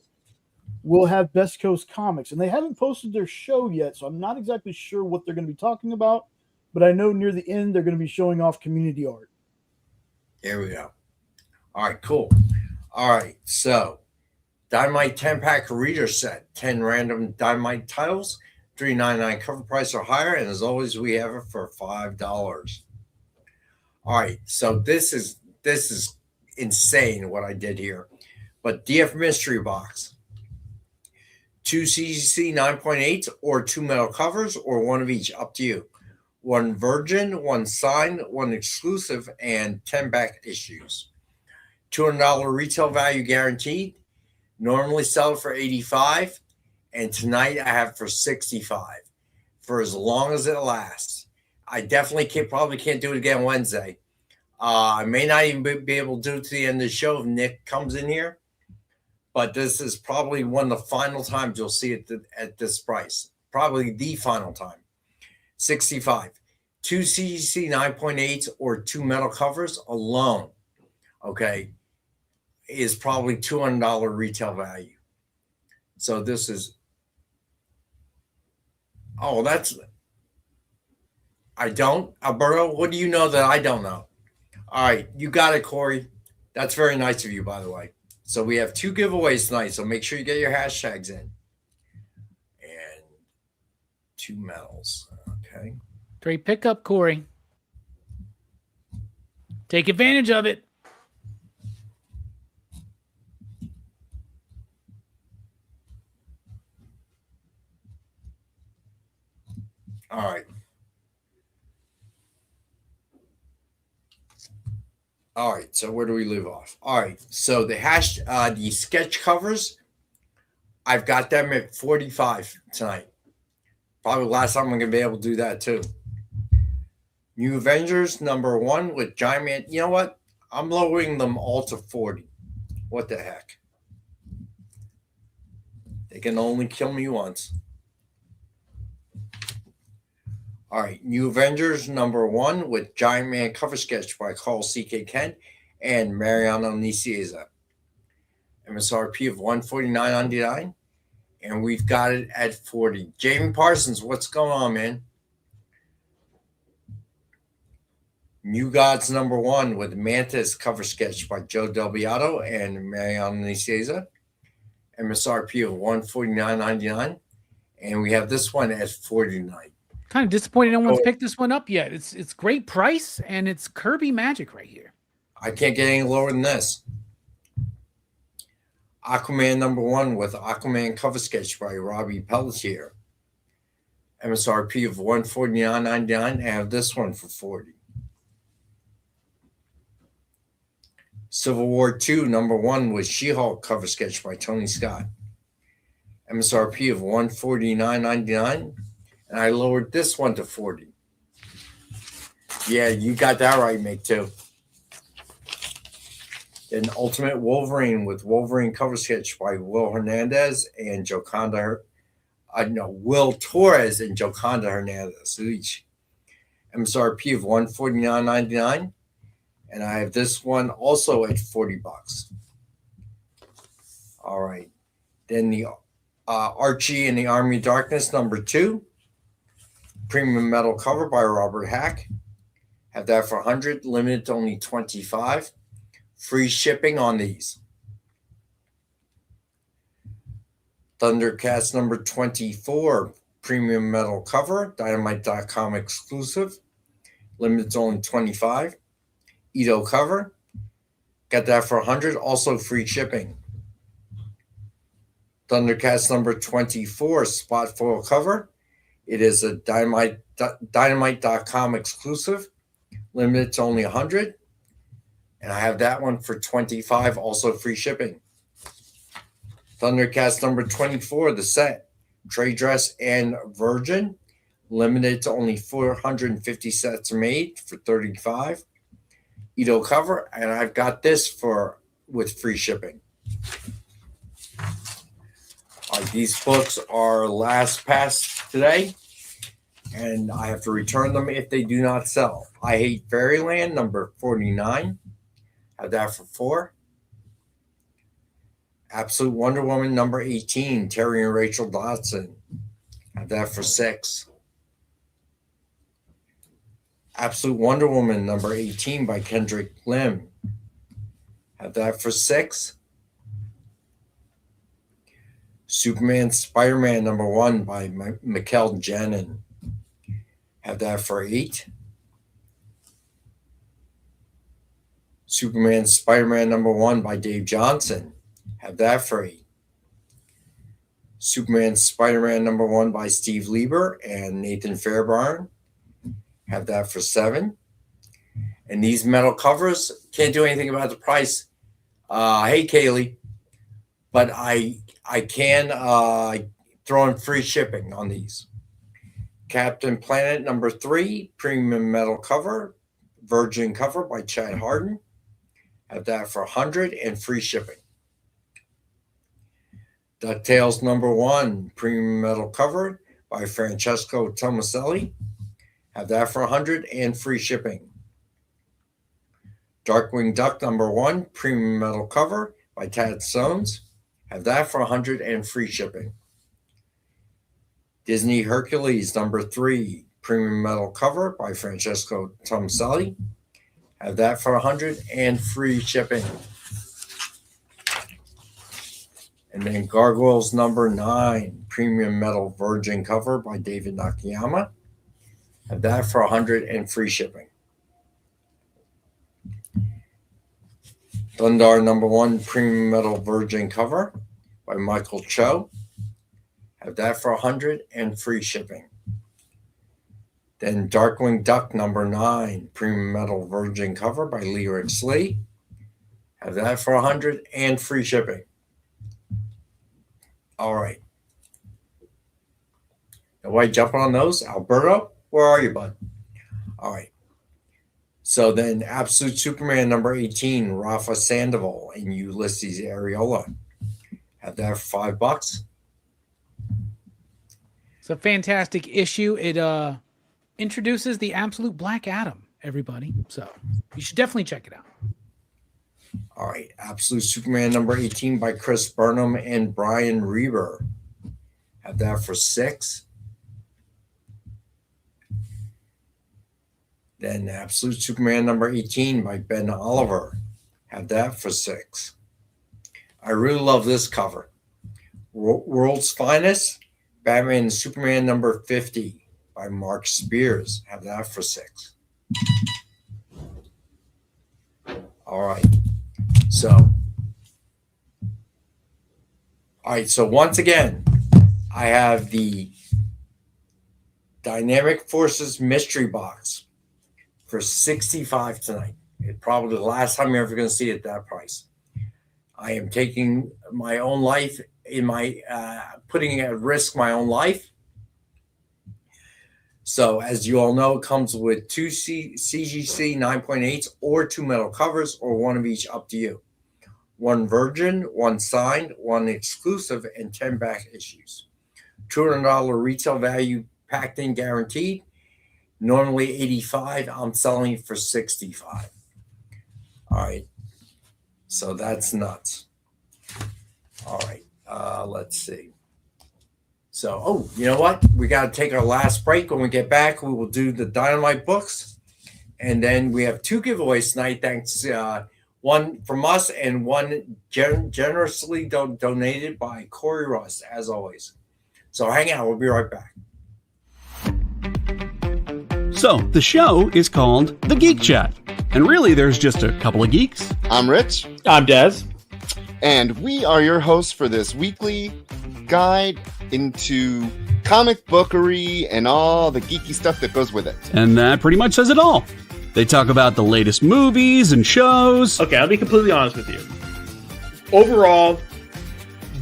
Speaker 8: we'll have Best Coast Comics, and they haven't posted their show yet, so I'm not exactly sure what they're going to be talking about, but I know near the end they're going to be showing off community art.
Speaker 1: There we go. All right, cool. All right, so Dynamite 10-pack reader set, 10 random Dynamite titles, $3.99 cover price or higher, and as always, we have it for $5. All right, so this is insane what I did here, but DF Mystery Box. 2 CGC 9.8s or 2 metal covers or one of each, up to you. 1 Virgin, 1 signed, 1 exclusive, and 10 back issues. $200 retail value guaranteed. Normally sell it for $85, and tonight I have for $65 for as long as it lasts. I definitely probably can't do it again Wednesday. I may not even be able to do it to the end of the show if Nick comes in here, but this is probably one of the final times you'll see it at this price. Probably the final time. $65. 2 CGC 9.8s or 2 metal covers alone, okay, is probably $200 retail value. So this is, Alberto, what do you know that I don't know? All right, you got it, Corey. That's very nice of you, by the way. So we have 2 giveaways tonight, so make sure you get your hashtags in. And 2 metals, okay.
Speaker 2: Great pickup, Corey. Take advantage of it.
Speaker 1: All right. All right, so where do we leave off? All right, so the sketch covers, I've got them at 45 tonight. Probably the last time I'm going to be able to do that too. New Avengers #1 with Giant Man. You know what? I'm lowering them all to 40. What the heck? They can only kill me once. All right, New Avengers #1 with Giant Man cover sketch by Carl C.K. Kent and Mariano Nicieza. MSRP of $149.99, and we've got it at 40. Jamie Parsons, what's going on, man? New Gods #1 with Mantis cover sketch by Joe Del Beato and Mariano Nicieza. MSRP of $149.99, and we have this one at 49.
Speaker 2: Kind of disappointed no one's picked this one up yet. It's great price, and it's Kirby magic right here.
Speaker 1: I can't get any lower than this. Aquaman #1 with Aquaman cover sketch by Robbie Pelletier. MSRP of $149.99. I have this one for 40. Civil War II #1 with She-Hulk cover sketch by Tony Scott. MSRP of $149.99. And I lowered this one to 40. Yeah, you got that right, Mick, too. Then Ultimate Wolverine with Wolverine cover sketch by Will Hernandez and Will Torres and Joconda Hernandez each. MSRP of $149.99. And I have this one also at $40. All right. Then the Archie and the Army of Darkness #2. Premium metal cover by Robert Hack. Have that for 100, limited to only 25. Free shipping on these. Thundercats #24, premium metal cover, Dynamite.com exclusive, limited to only 25. Ito cover, got that for 100, also free shipping. Thundercats #24, spot foil cover. It is a Dynamite.com exclusive, limited to only 100. And I have that one for 25, also free shipping. Thundercats #24, the set, trade dress and Virgin, limited to only 450 sets made for 35. Ito cover, and I've got this with free shipping. These books are last pass today, and I have to return them if they do not sell. I Hate Fairyland #49. Have that for 4. Absolute Wonder Woman #18, Terry and Rachel Dodson. Have that for 6. Absolute Wonder Woman #18 by Kendrick Lim. Have that for 6. Superman Spider-Man #1 by Mikkel Janin. Have that for 8. Superman Spider-Man #1 by Dave Johnson. Have that for 8. Superman Spider-Man #1 by Steve Lieber and Nathan Fairbairn. Have that for $7. And these metal covers, can't do anything about the price. Hey, Kaylee, but I can throw in free shipping on these. Captain Planet number 3, premium metal cover, virgin cover by Chad Harden. Have that for $100 and free shipping. DuckTales number 1, premium metal cover by Francesco Tomaselli. Have that for $100 and free shipping. Darkwing Duck number 1, premium metal cover by Tad Stones. Have that for $100 and free shipping. Disney Hercules number 3, premium metal cover by Francesco Tomaselli. Have that for $100 and free shipping. And then Gargoyles number 9, premium metal virgin cover by David Nakayama. Have that for $100 and free shipping. Thundar number 1, premium metal virgin cover by Michael Cho. Have that for $100 and free shipping. Then Darkwing Duck number 9, premium metal virgin cover by Lyrics Lee. Have that for $100 and free shipping. All right. Nobody jumping on those? Alberto, where are you, bud? All right. So then Absolute Superman number 18, Rafa Sandoval and Ulysses Areola. Have that for $5.
Speaker 2: It's a fantastic issue. It introduces the absolute Black Adam, everybody. So you should definitely check it out.
Speaker 1: All right. Absolute Superman number 18 by Chris Burnham and Brian Reber. Have that for $6. Then Absolute Superman number 18 by Ben Oliver. Have that for $6. I really love this cover. World's Finest, Batman and Superman number 50 by Mark Spears. Have that for $6. All right. So once again, I have the Dynamic Forces mystery box for $65 tonight. It's probably the last time you're ever going to see it at that price. I am taking my own life in my putting at risk my own life. So as you all know, it comes with 2 CGC 9.8s or 2 metal covers or one of each, up to you. 1 virgin, 1 signed, 1 exclusive, and 10 back issues. $200 retail value packed in guaranteed. Normally $85. I'm selling it for $65. All right. So that's nuts. All right. Let's see. So, you know what? We got to take our last break. When we get back, we will do the Dynamite books. And then we have 2 giveaways tonight. Thanks. One from us and one generously donated by Corey Ross, as always. So hang out. We'll be right back.
Speaker 4: So, the show is called The Geek Chat. And really, there's just a couple of geeks.
Speaker 10: I'm Rich.
Speaker 11: I'm Dez.
Speaker 10: And we are your hosts for this weekly guide into comic bookery and all the geeky stuff that goes with it.
Speaker 4: And that pretty much says it all. They talk about the latest movies and shows.
Speaker 11: Okay, I'll be completely honest with you. Overall,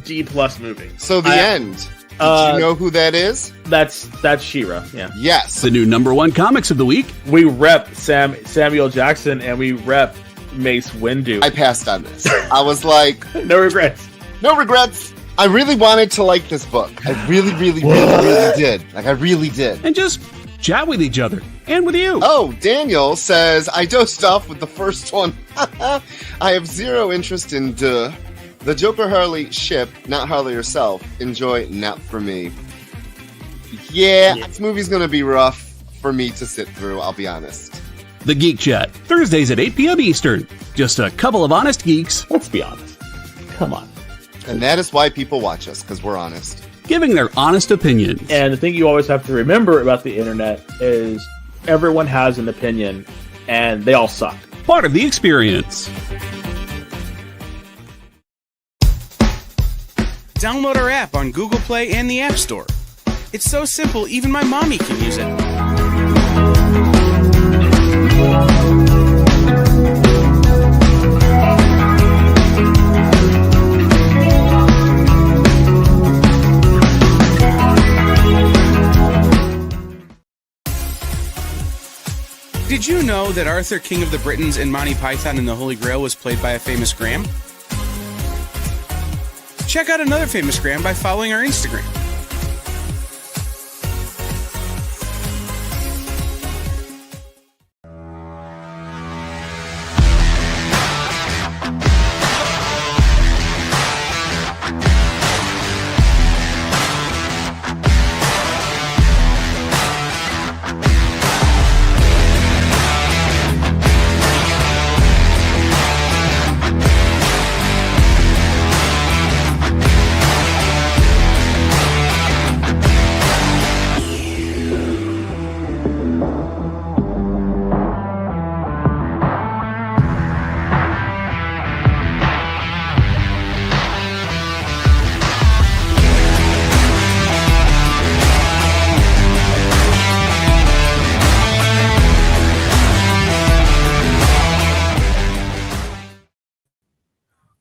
Speaker 11: D+ movie.
Speaker 10: So the end. Did you know who that is?
Speaker 11: That's She-Ra, yeah.
Speaker 10: Yes.
Speaker 4: The new #1 comics of the week.
Speaker 11: We rep Samuel Jackson and we rep Mace Windu.
Speaker 10: I passed on this. I was like...
Speaker 11: No regrets.
Speaker 10: No regrets. I really wanted to like this book. I really did. Like, I really did.
Speaker 4: And just chat with each other. And with you.
Speaker 10: Oh, Daniel says, I dosed off with the first one. I have zero interest in the Joker Harley ship, not Harley herself. Enjoy, not for me. Yeah, this movie's going to be rough for me to sit through, I'll be honest.
Speaker 4: The Geek Chat, Thursdays at 8 p.m. Eastern. Just a couple of honest geeks.
Speaker 11: Let's be honest. Come on.
Speaker 10: And that is why people watch us, because we're honest.
Speaker 4: Giving their honest opinions.
Speaker 11: And the thing you always have to remember about the internet is everyone has an opinion, and they all suck.
Speaker 4: Part of the experience.
Speaker 6: Download our app on Google Play and the App Store. It's so simple, even my mommy can use it. Did you know that Arthur, King of the Britons, in Monty Python and the Holy Grail was played by a famous Graham? Check out another famous Graham by following our Instagram.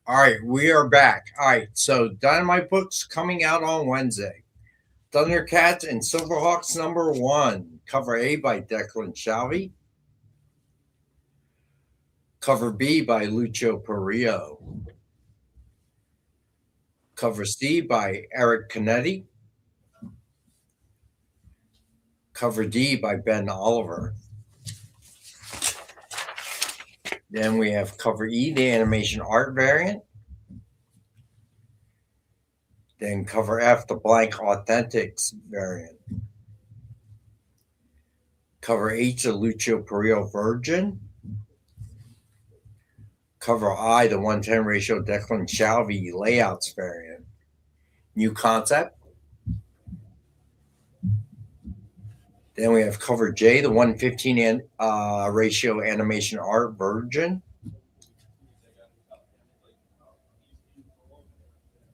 Speaker 1: All right, we are back. All right, so Dynamite books coming out on Wednesday. Thundercats and Silverhawks #1, cover A by Declan Shalvey, cover B by Lucio Perillo, cover C by Eric Canetti, cover D by Ben Oliver. Then we have cover E, the animation art variant. Then cover F, the blank authentics variant. Cover H, the Lucio Perillo Virgin. Cover I, the 1:10 ratio Declan Shalvey layouts variant. New concept. Then we have cover J, the 1:15 ratio animation art Virgin.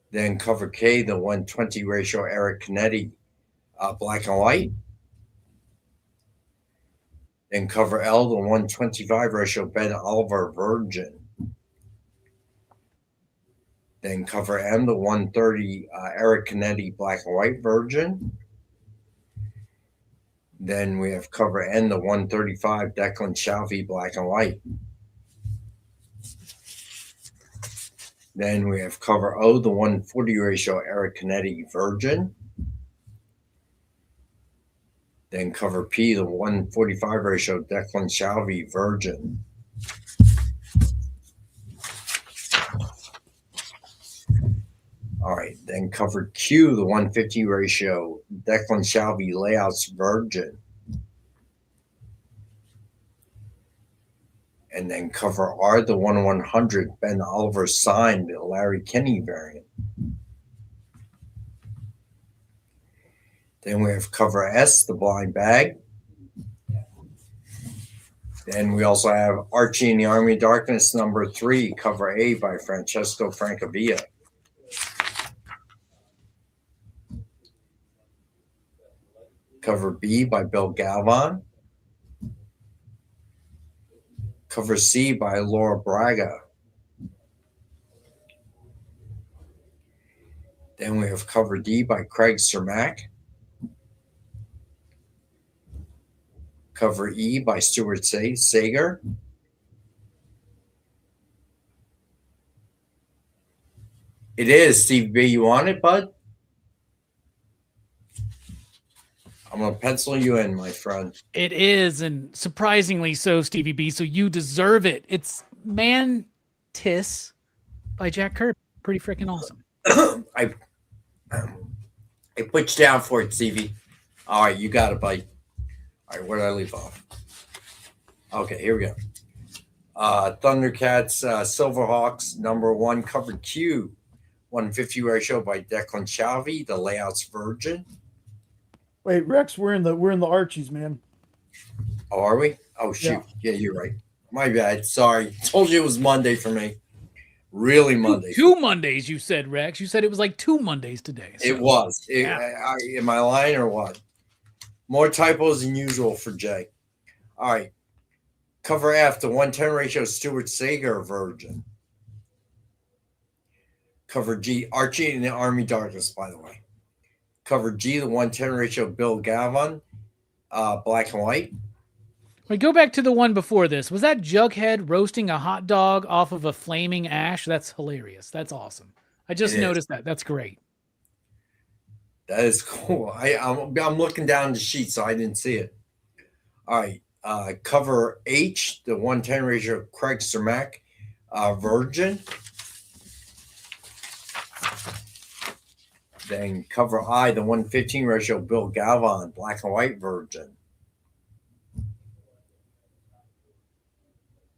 Speaker 1: Then cover K, the 1:20 ratio Eric Canetti black and white. Then cover L, the 1:25 ratio Ben Oliver Virgin. Then cover M, the 1:30 Eric Canetti black and white Virgin. Then we have cover N, the 1:35 Declan Shalvey black and white. Then we have cover O, the 1:40 ratio Eric Canetti Virgin. Then cover P, the 1:45 ratio Declan Shalvey Virgin. All right, then cover Q, the 1:50 ratio Declan Shalvey layouts Virgin. And then cover R, the 1/100 Ben Oliver signed Larry Kinney variant. Then we have cover S, the blind bag. Then we also have Archie and the Army of Darkness #3, cover A by Francesco Francavilla. Cover B by Bill Galvan. Cover C by Laura Braga. Then we have cover D by Craig Cermak. Cover E by Stuart Sager. It is, Steve B. You want it, bud? I'm going to pencil you in, my friend.
Speaker 2: It is, and surprisingly so, Stevie B. So you deserve it. It's Mantis by Jack Kirby. Pretty freaking awesome.
Speaker 1: I put you down for it, Stevie. All right, you got it, buddy. All right, where did I leave off? Okay, here we go. Thundercats, Silverhawks, #1, cover Q, 1:50 ratio by Declan Shalvey. The layout's Virgin.
Speaker 8: Wait, Rex, we're in the Archies, man.
Speaker 1: Oh, are we? Oh, shoot. Yeah, you're right. My bad. Sorry. Told you it was Monday for me. Really Monday.
Speaker 2: Two Mondays, you said, Rex. You said it was like 2 Mondays today. So.
Speaker 1: It was. Am I lying or what? More typos than usual for Jay. All right. Cover F, the 1:10 ratio Stuart Sager Virgin. Cover G, Archie and the Army Darkness, by the way. Cover G, the 1:10 ratio Bill Galvan, black and white.
Speaker 2: Wait, go back to the one before this. Was that Jughead roasting a hot dog off of a flaming ash? That's hilarious. That's awesome. I just noticed that. That's great.
Speaker 1: That is cool. I'm looking down the sheet, so I didn't see it. All right. Cover H, the 110 ratio Craig Cermak, Virgin. Then cover I, the 115 ratio Bill Galvan, Black and White Virgin.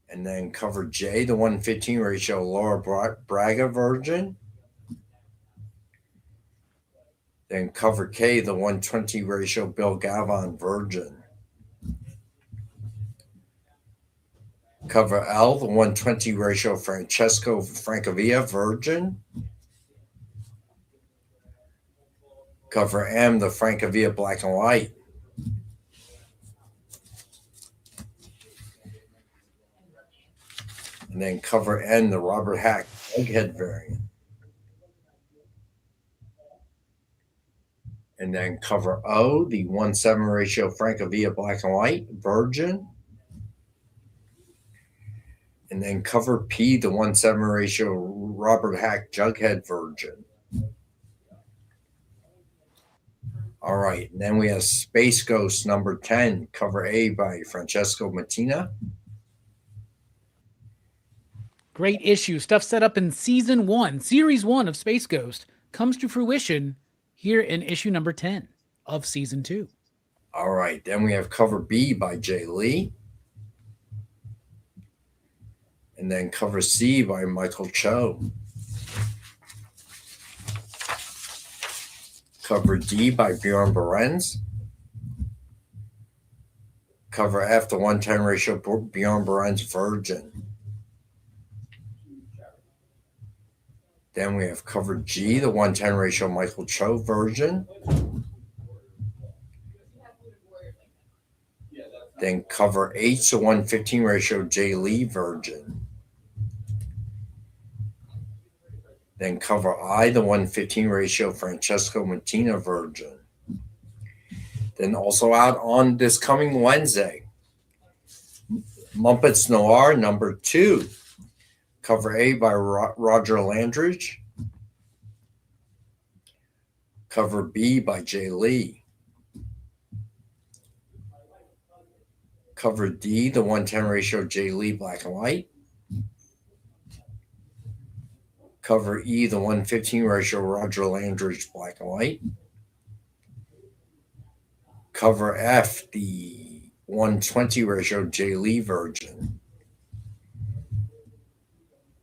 Speaker 1: And then cover J, the 115 ratio Laura Braga Virgin. Then cover K, the 120 ratio Bill Galvan Virgin. Cover L, the 120 ratio Francesco Francavilla Virgin. Cover M, the Francavilla Black and White. And then cover N, the Robert Hack Egghead variant. And then cover O, the 1/7 ratio Francavilla Black and White Virgin. And then cover P, the 1/7 ratio Robert Hack Jughead Virgin. All right, and then we have Space Ghost number 10, cover A by Francesco Mattina.
Speaker 2: Great issue. Stuff set up in season 1, series 1 of Space Ghost comes to fruition here in issue number 10 of season 2.
Speaker 1: All right, then we have cover B by Jay Lee. And then cover C by Michael Cho. Cover D by Bjorn Berens. Cover F, the 110 ratio Bjorn Berens Virgin. Then we have cover G, the 110 ratio Michael Cho Virgin. Then cover H, the 115 ratio Jay Lee Virgin. Then cover I, the 115 ratio Francesco Mattina Virgin. Then also out on this coming Wednesday, Muppets Noir number 2. Cover A by Roger Landridge. Cover B by Jay Lee. Cover D, the 110 ratio Jay Lee Black and White. Cover E, the 115 ratio Roger Landridge Black and White. Cover F, the 120 ratio Jay Lee Virgin.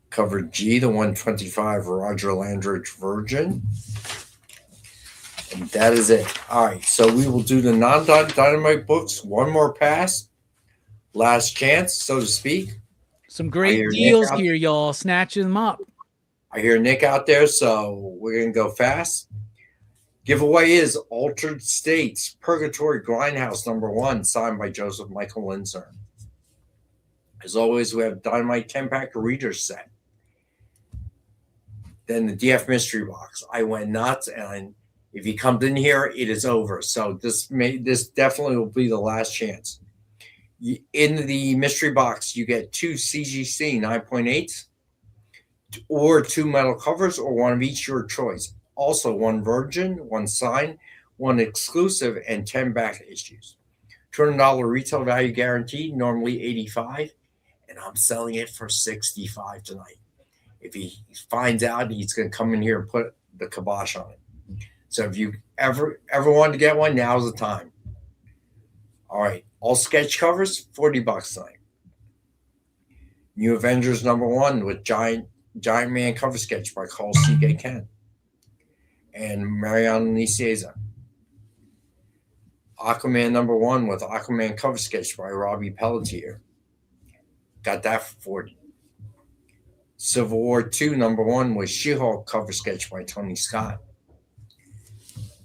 Speaker 1: Cover G, the 125 Roger Landridge Virgin. And that is it. All right, so we will do the non-Dynamite books one more pass. Last chance, so to speak.
Speaker 2: Some great deals here, y'all. Snatch them up.
Speaker 1: I hear Nick out there, so we're going to go fast. Giveaway is Altered States, Purgatory Grindhouse number 1, signed by Joseph Michael Linzer. As always, we have Dynamite 10-pack reader set. Then the DF mystery box. I went nuts, and if he comes in here, it is over. So this definitely will be the last chance. In the mystery box, you get 2 CGC 9.8s or 2 metal covers or one of each, your choice. Also 1 virgin, 1 signed, 1 exclusive, and 10 back issues. $200 retail value guaranteed, normally $85, and I'm selling it for $65 tonight. If he finds out, he's going to come in here and put the kibosh on it. So if you ever wanted to get one, now's the time. All right, all sketch covers, $40 tonight. New Avengers number 1 with Giant Man cover sketch by Carl C.K. Kent and Mariano Nicieza. Aquaman number 1 with Aquaman cover sketch by Robbie Pelletier. Got that for $40. Civil War 2 number 1 with She-Hulk cover sketch by Tony Scott.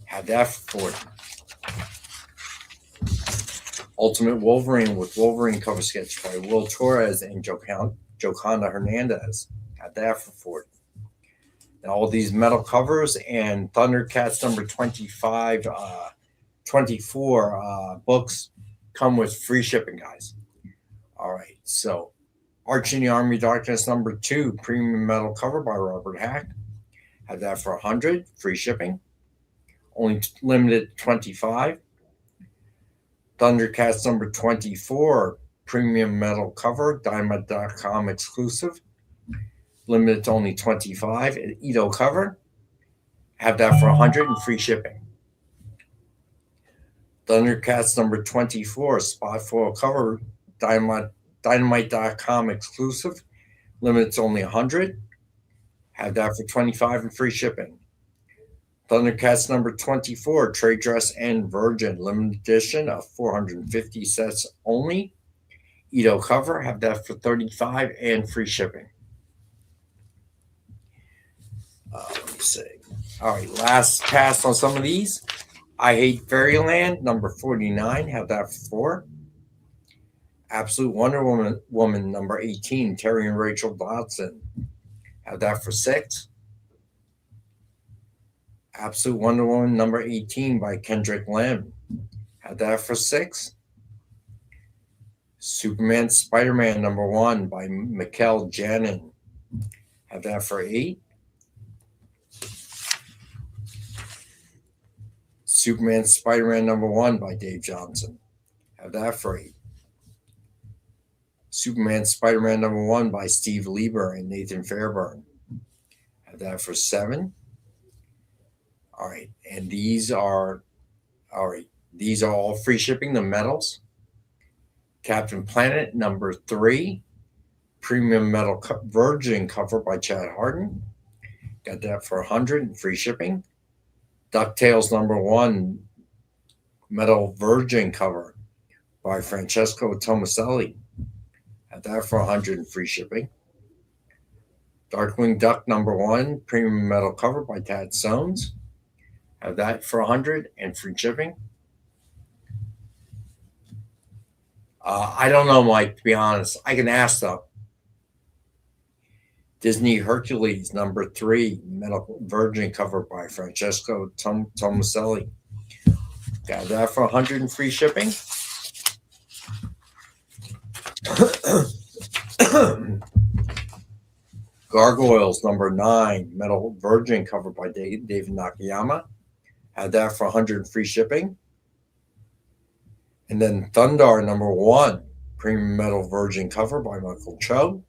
Speaker 1: Had that for $40. Ultimate Wolverine with Wolverine cover sketch by Will Torres and Jocanda Hernandez. Got that for $40. And all these metal covers and Thundercats number 24 books come with free shipping, guys. All right, so Arch in the Army of Darkness #2, premium metal cover by Robert Hack. Have that for 100, free shipping. Only limited 25. Thundercats #24, premium metal cover, Dynamite.com exclusive. Limited to only 25. An Ito cover. Have that for 100 and free shipping. Thundercats #24, spot foil cover, Dynamite.com exclusive. Limited to only 100. Have that for 25 and free shipping. Thundercats #24, trade dress and virgin, limited edition of 450 sets only. Ito cover, have that for 35 and free shipping. Let me see. All right, last pass on some of these. I Hate Fairyland #49, have that for 4. Absolute Wonder Woman #18, Terry and Rachel Dodson, have that for 6. Absolute Wonder Woman #18 by Kendrick Lim, have that for 6. Superman Spider-Man #1 by Mikkel Janin, have that for 8. Superman Spider-Man #1 by Dave Johnson, have that for 8. Superman Spider-Man #1 by Steve Lieber and Nathan Fairburn, have that for 7. All right, and these are all free shipping, the metals. Captain Planet #3, premium metal virgin cover by Chad Harden, got that for 100 and free shipping. DuckTales #1, metal virgin cover by Francesco Tomaselli, had that for 100 and free shipping. Darkwing Duck #1, premium metal cover by Tad Soames, have that for 100 and free shipping. I don't know, Mike, to be honest. I can ask though. Disney Hercules #3, metal virgin cover by Francesco Tomaselli, got that for 100 and free shipping. Gargoyles #9, metal virgin cover by David Nakayama, had that for 100 free shipping. And then Thundar #1, premium metal virgin cover by Michael Cho,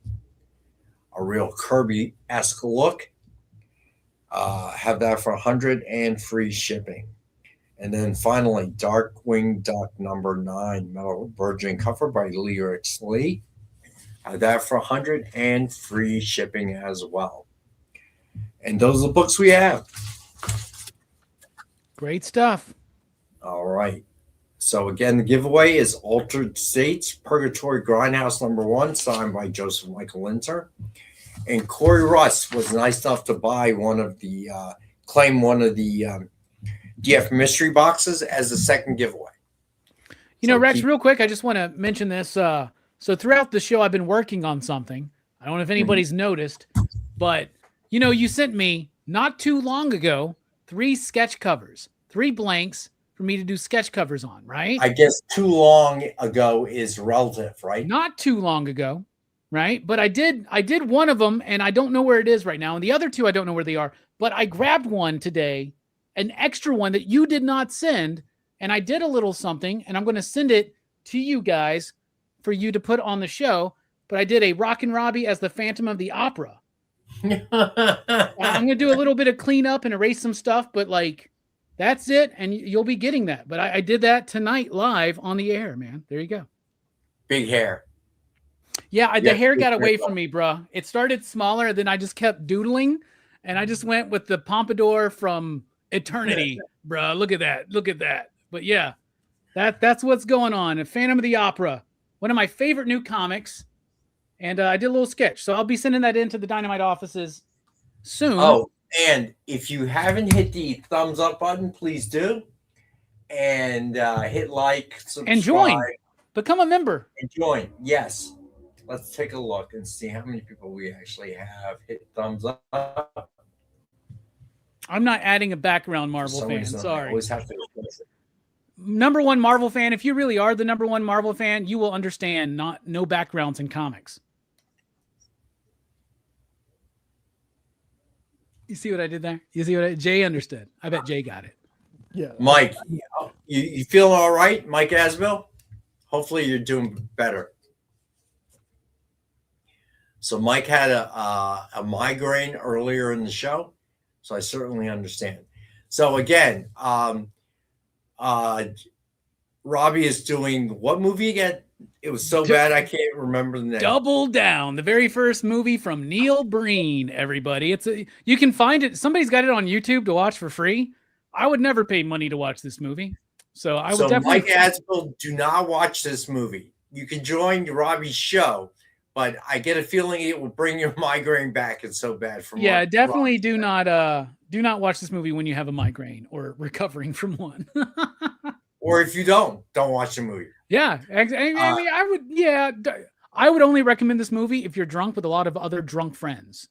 Speaker 1: a real Kirby-esque look, have that for 100 and free shipping. And then finally, Darkwing Duck #9, metal virgin cover by Lyrics Lee, have that for 100 and free shipping as well. And those are the books we have.
Speaker 2: Great stuff.
Speaker 1: All right. So again, the giveaway is Altered States, Purgatory Grindhouse #1, signed by Joseph Michael Linter. And Corey Russ was nice enough to buy claim one of the DF mystery boxes as a second giveaway.
Speaker 2: You know, Rex, real quick, I just want to mention this. So throughout the show, I've been working on something. I don't know if anybody's noticed, but, you know, you sent me not too long ago 3 sketch covers, 3 blanks for me to do sketch covers on, right?
Speaker 1: I guess too long ago is relative, right?
Speaker 2: Not too long ago, right? But I did one of them, and I don't know where it is right now. And the other 2, I don't know where they are. But I grabbed one today, an extra one that you did not send, and I did a little something, and I'm going to send it to you guys for you to put on the show. But I did a Rockin' Robbie as the Phantom of the Opera. I'm going to do a little bit of cleanup and erase some stuff, but like, that's it, and you'll be getting that. But I did that tonight live on the air, man. There you go.
Speaker 1: Big hair.
Speaker 2: Yeah, the hair got away from me, bro. It started smaller, then I just kept doodling, and I just went with the pompadour from Eternity, bro. Look at that. Look at that. But yeah, that's what's going on. A Phantom of the Opera, one of my favorite new comics, and I did a little sketch. So I'll be sending that into the Dynamite offices soon.
Speaker 1: Oh, and if you haven't hit the thumbs up button, please do. And hit like, subscribe.
Speaker 2: And join. Become a member.
Speaker 1: And join, yes. Let's take a look and see how many people we actually have hit thumbs up.
Speaker 2: I'm not adding a background Marvel fan. Sorry.
Speaker 1: I always have to.
Speaker 2: number one Marvel fan, if you really are the number one Marvel fan, you will understand no backgrounds in comics. You see what I did there? You see Jay understood. I bet Jay got it.
Speaker 8: Yeah.
Speaker 1: Mike, you feeling all right, Mike Asbill? Hopefully you're doing better. So Mike had a migraine earlier in the show, so I certainly understand. So again, Robbie is doing what movie again? It was so bad I can't remember the name.
Speaker 2: Double Down, the very first movie from Neil Breen. Everybody, you can find it. Somebody's got it on YouTube to watch for free. I would never pay money to watch this movie, so I would definitely.
Speaker 1: Mike Asbill, do not watch this movie. You can join Robbie's show, but I get a feeling it will bring your migraine back. It's so bad.
Speaker 2: Definitely do not watch this movie when you have a migraine or recovering from one.
Speaker 1: Or if you don't watch the movie.
Speaker 2: Yeah, I mean, I would. Yeah, I would only recommend this movie if you're drunk with a lot of other drunk friends.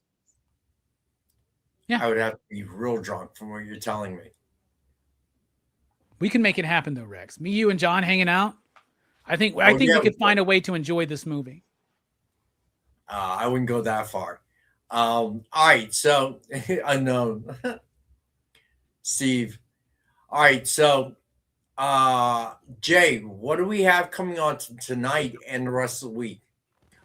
Speaker 2: Yeah,
Speaker 1: I would have to be real drunk from what you're telling me.
Speaker 2: We can make it happen though, Rex. Me, you, and John hanging out. I think we could find a way to enjoy this movie.
Speaker 1: I wouldn't go that far. All right, so unknown, Steve. All right, so Jay, what do we have coming on tonight and the rest of the week?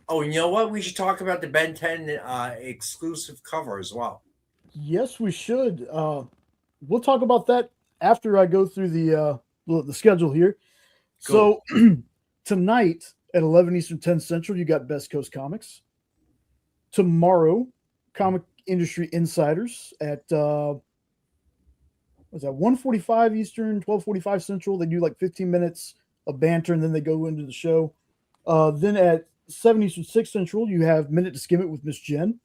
Speaker 1: Oh, you know what? We should talk about the Ben 10 exclusive cover as well.
Speaker 8: Yes, we should. We'll talk about that after I go through the schedule here. Cool. So tonight at 11 Eastern, 10 Central, you got Best Coast Comics. Tomorrow, Comic Industry Insiders at 1:45 Eastern, 12:45 Central. They do like 15 minutes of banter, and then they go into the show. Then at 7 Eastern, 6 Central, you have Minute to Skim It with Miss Jen.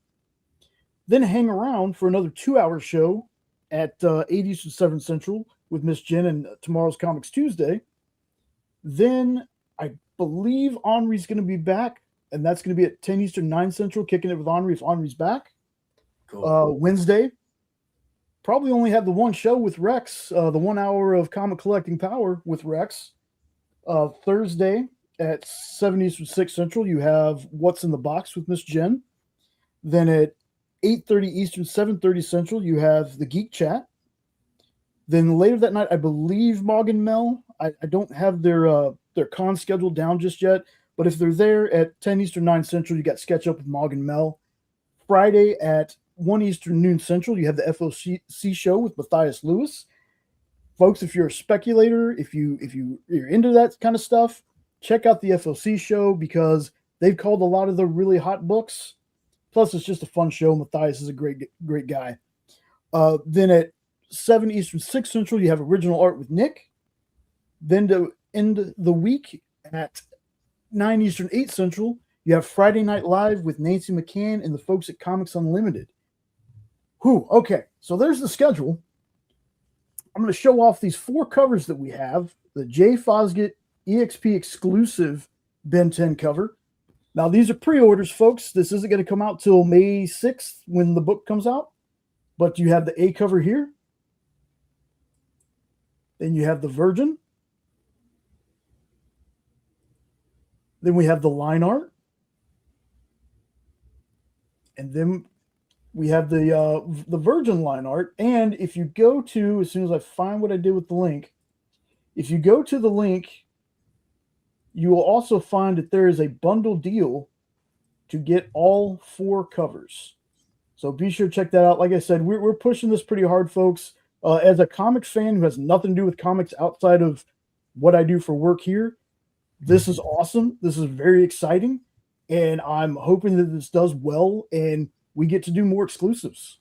Speaker 8: Then hang around for another 2-hour show at 8 Eastern, 7 Central with Miss Jen and tomorrow's Comics Tuesday. Then I believe Henri's going to be back, and that's going to be at 10 Eastern, 9 Central, kicking it with Henri if Henri's back. Cool. Wednesday, probably only had the one show with Rex, the 1 hour of comic collecting power with Rex. Thursday at 7 Eastern, 6 Central, you have What's in the Box with Miss Jen. Then at 8:30 Eastern, 7:30 Central, you have the Geek Chat. Then later that night, I believe Mog and Mel. I don't have their con schedule down just yet, but if they're there at 10 Eastern, 9 Central, you got Sketch Up with Mog and Mel. Friday at 1 Eastern, noon Central, you have the FOC show with Matthias Lewis. Folks, if you're a speculator, if you're into that kind of stuff, check out the FOC show because they've called a lot of the really hot books. Plus, it's just a fun show. Matthias is a great guy. Then at 7 Eastern, 6 Central, you have Original Art with Nick. Then to end the week at 9 Eastern, 8 Central, you have Friday Night Live with Nancy McCann and the folks at Comics Unlimited. Okay, so there's the schedule. I'm going to show off these 4 covers that we have. The Jay Fosgett EXP exclusive Ben 10 cover. Now, these are pre-orders, folks. This isn't going to come out till May 6th when the book comes out. But you have the A cover here. Then you have the Virgin. Then we have the line art. And then we have the Virgin line art. And if you go to, as soon as I find what I did with the link, if you go to the link, you will also find that there is a bundle deal to get all 4 covers. So be sure to check that out. Like I said, we're pushing this pretty hard, folks. As a comic fan who has nothing to do with comics outside of what I do for work here, this is awesome. This is very exciting. And I'm hoping that this does well and we get to do more exclusives.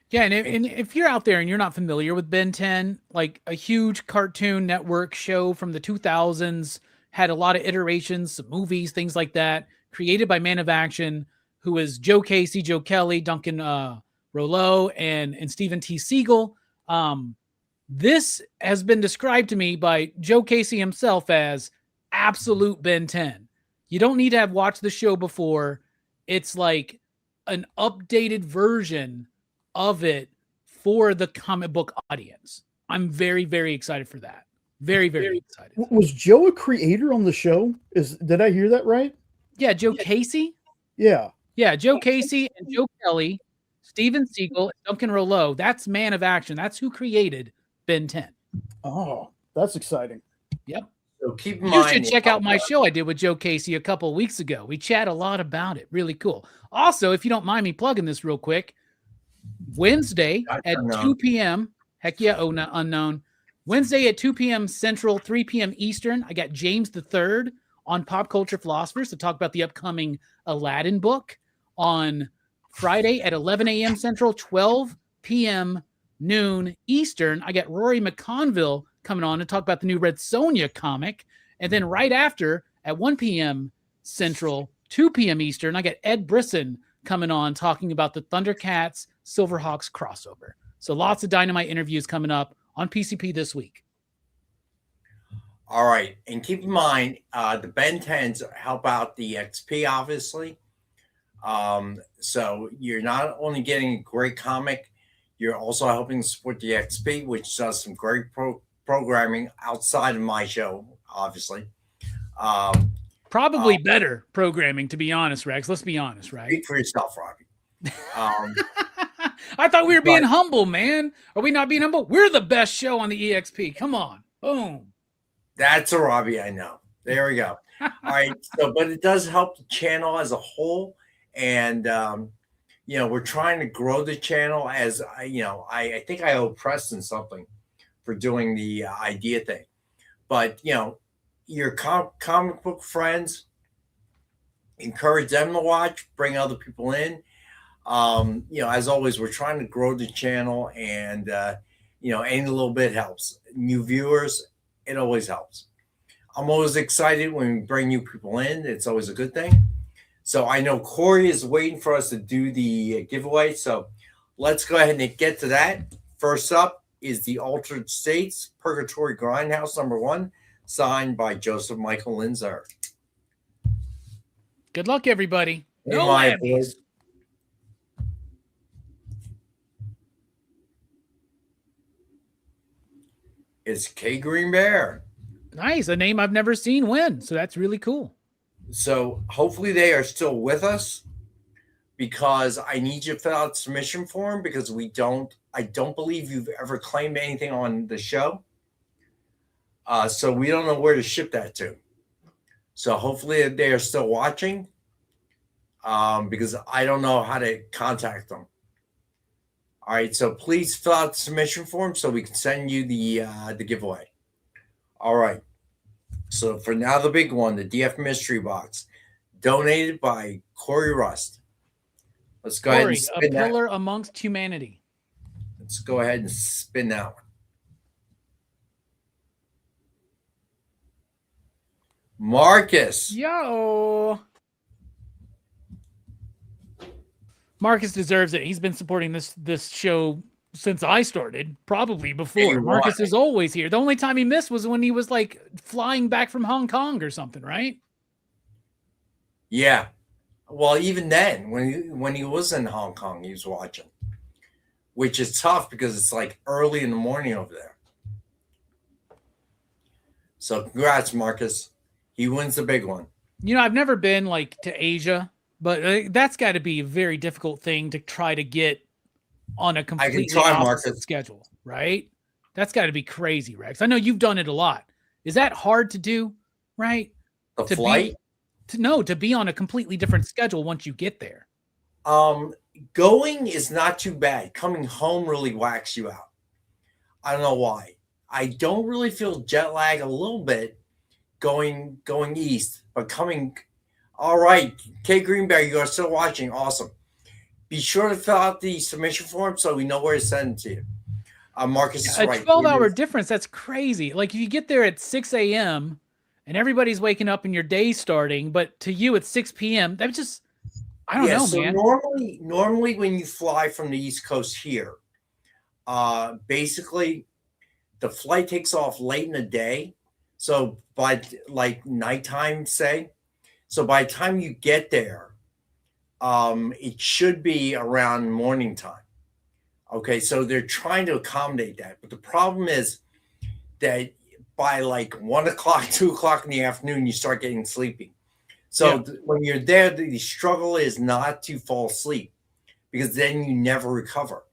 Speaker 2: Yeah, and if you're out there and you're not familiar with Ben 10, like a huge Cartoon Network show from the 2000s, had a lot of iterations, some movies, things like that, created by Man of Action, who is Joe Casey, Joe Kelly, Duncan Rouleau, and Stephen T. Siegel. This has been described to me by Joe Casey himself as absolute Ben 10. You don't need to have watched the show before. It's like an updated version of it for the comic book audience. I'm very, very excited for that. Very, very excited.
Speaker 8: Was Joe a creator on the show? Did I hear that right?
Speaker 2: Yeah, Joe Casey.
Speaker 8: Yeah.
Speaker 2: Yeah, Joe Casey and Joe Kelly, Steven Seagal, and Duncan Rollo. That's Man of Action. That's who created Ben 10.
Speaker 8: Oh, that's exciting.
Speaker 2: Yep.
Speaker 1: So keep in
Speaker 2: You
Speaker 1: mind,
Speaker 2: should check out my show I did with Joe Casey a couple of weeks ago. We chat a lot about it. Really cool. Also, if you don't mind me plugging this real quick, Wednesday at 2 p.m. Heck yeah, unknown. Wednesday at 2 p.m. Central, 3 p.m. Eastern. I got James III on Pop Culture Philosophers to talk about the upcoming Aladdin book. On Friday at 11 a.m. Central, 12 p.m. noon Eastern, I got Rory McConville coming on to talk about the new Red Sonja comic. And then right after at 1 p.m. Central, 2 p.m. Eastern, I got Ed Brisson coming on talking about the Thundercats Silverhawks crossover. So lots of Dynamite interviews coming up on PCP this week.
Speaker 1: All right. And keep in mind, the Ben 10s help out the XP, obviously. So you're not only getting a great comic, you're also helping support the XP, which does some great programming outside of my show, obviously.
Speaker 2: Probably better programming, to be honest, Rex. Let's be honest, right?
Speaker 1: Speak for yourself, Robbie.
Speaker 2: I thought we were being humble, man. Are we not being humble? We're the best show on the EXP. Come on. Boom.
Speaker 1: That's a Robbie I know. There we go. All right. So, but it does help the channel as a whole. And, we're trying to grow the channel as, I think I owe Preston something for doing the idea thing. But, your comic book friends, encourage them to watch, bring other people in. As always, we're trying to grow the channel and, any little bit helps. New viewers, it always helps. I'm always excited when we bring new people in. It's always a good thing. So I know Corey is waiting for us to do the giveaway. So let's go ahead and get to that. First up is the Altered States Purgatory Grindhouse #1, signed by Joseph Michael Linzer.
Speaker 2: Good luck, everybody. No
Speaker 1: my
Speaker 2: lambies.
Speaker 1: It's K Green Bear.
Speaker 2: Nice. A name I've never seen win. So that's really cool.
Speaker 1: So hopefully they are still with us, because I need you to fill out submission form, because I don't believe you've ever claimed anything on the show. So we don't know where to ship that to. So hopefully they are still watching, because I don't know how to contact them. All right. So please fill out the submission form so we can send you the giveaway. All right. So for now, the big one, the DF Mystery Box, donated by Corey Rust. Let's go ahead and spin
Speaker 2: a pillar amongst humanity.
Speaker 1: Let's go ahead and spin that one. Marcus.
Speaker 2: Yo. Marcus deserves it. He's been supporting this show since I started, probably before. Marcus is always here. The only time he missed was when he was like flying back from Hong Kong or something, right?
Speaker 1: Yeah. Well, even then, when he was in Hong Kong, he was watching, which is tough because it's like early in the morning over there. So congrats, Marcus. He wins the big one.
Speaker 2: I've never been like to Asia, but that's got to be a very difficult thing to try to get on a completely opposite schedule, right? That's got to be crazy, Rex. I know you've done it a lot. Is that hard to do, right?
Speaker 1: The flight?
Speaker 2: To be on a completely different schedule once you get there.
Speaker 1: Going is not too bad. Coming home really whacks you out. I don't know why. I don't really feel jet lag a little bit going east, but coming. All right, K Greenberg, you are still watching. Awesome. Be sure to fill out the submission form so we know where to send it to you. Marcus is right.
Speaker 2: A 12-hour difference. That's crazy. Like if you get there at 6 a.m. and everybody's waking up and your day's starting, but to you it's 6 p.m. That just, I don't know,
Speaker 1: so
Speaker 2: man.
Speaker 1: Normally when you fly from the East Coast here, basically the flight takes off late in the day. So by like nighttime, say. So by the time you get there, it should be around morning time. Okay, so they're trying to accommodate that. But the problem is that by like 1 o'clock, 2 o'clock in the afternoon, you start getting sleepy. So when you're there, the struggle is not to fall asleep because then you never recover.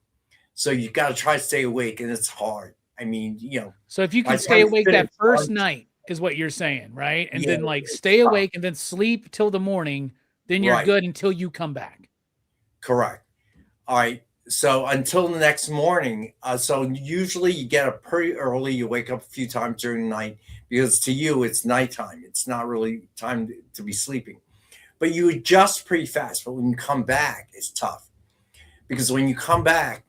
Speaker 1: So you got to try to stay awake, and it's hard. I mean, you know.
Speaker 2: So if you can stay awake that first night is what you're saying, right? And then like stay awake and then sleep till the morning, then you're good until you come back.
Speaker 1: Correct. All right. So until the next morning, so usually you get up pretty early. You wake up a few times during the night because to you it's nighttime. It's not really time to be sleeping, but you adjust pretty fast. But when you come back, it's tough because when you come back,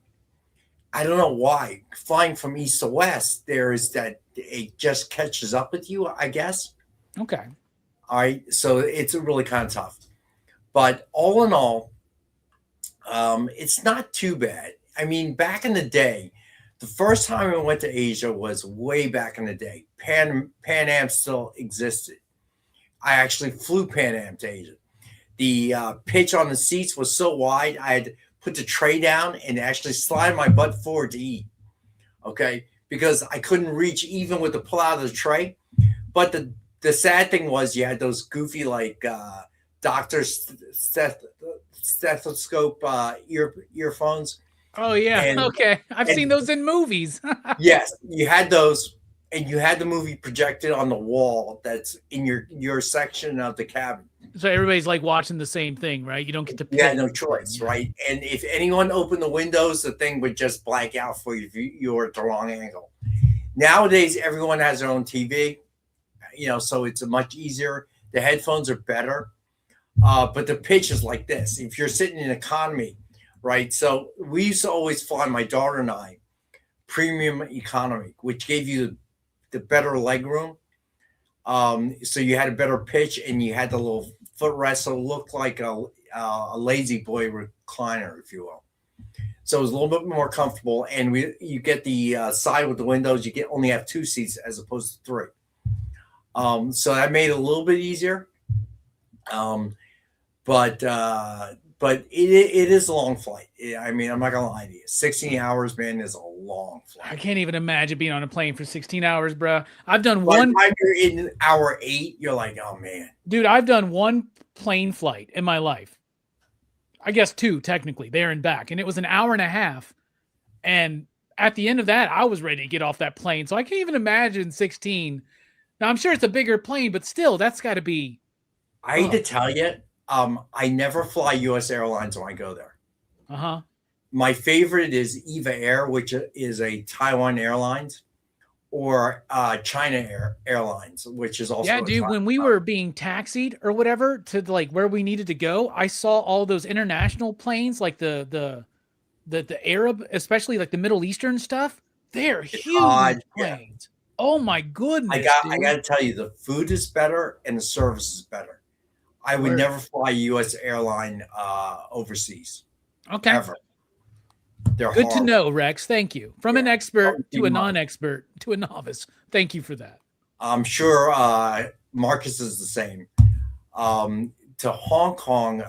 Speaker 1: I don't know why flying from east to west, there is that it just catches up with you, I guess.
Speaker 2: Okay.
Speaker 1: All right. So it's really kind of tough, but all in all, it's not too bad. I mean, back in the day, the first time I went to Asia was way back in the day. Pan Am still existed. I actually flew Pan Am to Asia. The pitch on the seats was so wide, I had to put the tray down and actually slide my butt forward to eat. Okay, because I couldn't reach even with the pull out of the tray. But the sad thing was you had those goofy like doctor's stethoscope earphones.
Speaker 2: Oh yeah, okay. I've seen those in movies.
Speaker 1: Yes, you had those, and you had the movie projected on the wall that's in your section of the cabin.
Speaker 2: So everybody's like watching the same thing, right? You don't get to pick.
Speaker 1: You had no choice, right? And if anyone opened the windows, the thing would just blank out for you if you were at the wrong angle. Nowadays, everyone has their own TV, you know, so it's much easier. The headphones are better. But the pitch is like this. If you're sitting in economy, right? So we used to always fly, my daughter and I, premium economy, which gave you the better leg room. So you had a better pitch and you had the little footrest, so it looked like a lazy boy recliner, if you will. So it was a little bit more comfortable. And you get the side with the windows, you only have 2 seats as opposed to 3. So that made it a little bit easier. But it is a long flight. I mean, I'm not gonna lie to you. 16 hours, man, is a long flight.
Speaker 2: I can't even imagine being on a plane for 16 hours, bro. I've done
Speaker 1: By
Speaker 2: one.
Speaker 1: the time you're in hour 8, you're like, oh man,
Speaker 2: dude. I've done one plane flight in my life. I guess 2 technically, there and back, and it was an hour and a half. And at the end of that, I was ready to get off that plane. So I can't even imagine 16. Now I'm sure it's a bigger plane, but still, that's got to be.
Speaker 1: I hate to tell you, I never fly U.S. Airlines when I go there. My favorite is Eva Air, which is a Taiwan Airlines, or China Airlines, which is also.
Speaker 2: Yeah, dude. When we were being taxied or whatever to like where we needed to go, I saw all those international planes, like the Arab, especially like the Middle Eastern stuff. They're huge planes. Yeah. Oh my goodness!
Speaker 1: I got to tell you, the food is better and the service is better. I would never fly U.S. airline overseas.
Speaker 2: Okay.
Speaker 1: Ever. They're
Speaker 2: good
Speaker 1: horrible.
Speaker 2: to know, Rex. Thank you. From an expert to a non-expert to a novice. Thank you for that.
Speaker 1: I'm sure Marcus is the same. To Hong Kong,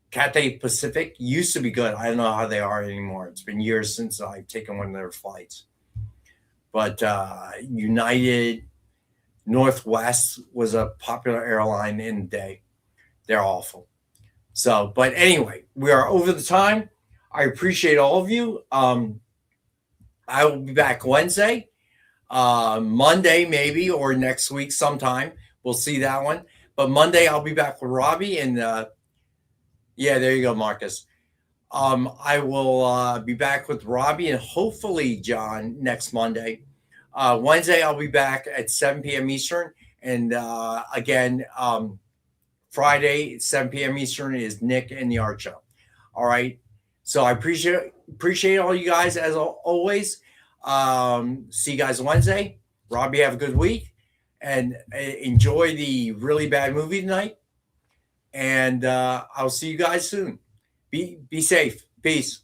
Speaker 1: Cathay Pacific used to be good. I don't know how they are anymore. It's been years since I've taken one of their flights. But United, Northwest was a popular airline in the day. They're awful. So, but anyway, we are over the time. I appreciate all of you. I will be back Wednesday, Monday maybe, or next week sometime. We'll see that one. But Monday I'll be back with Robbie, and yeah, there you go, Marcus. I will be back with Robbie and hopefully John next Monday. Wednesday, I'll be back at 7 p.m. Eastern. And again, Friday, 7 p.m. Eastern is Nick and the Art Show. All right. So I appreciate all you guys as always. See you guys Wednesday. Robbie, have a good week. And enjoy the really bad movie tonight. And I'll see you guys soon. Be safe. Peace.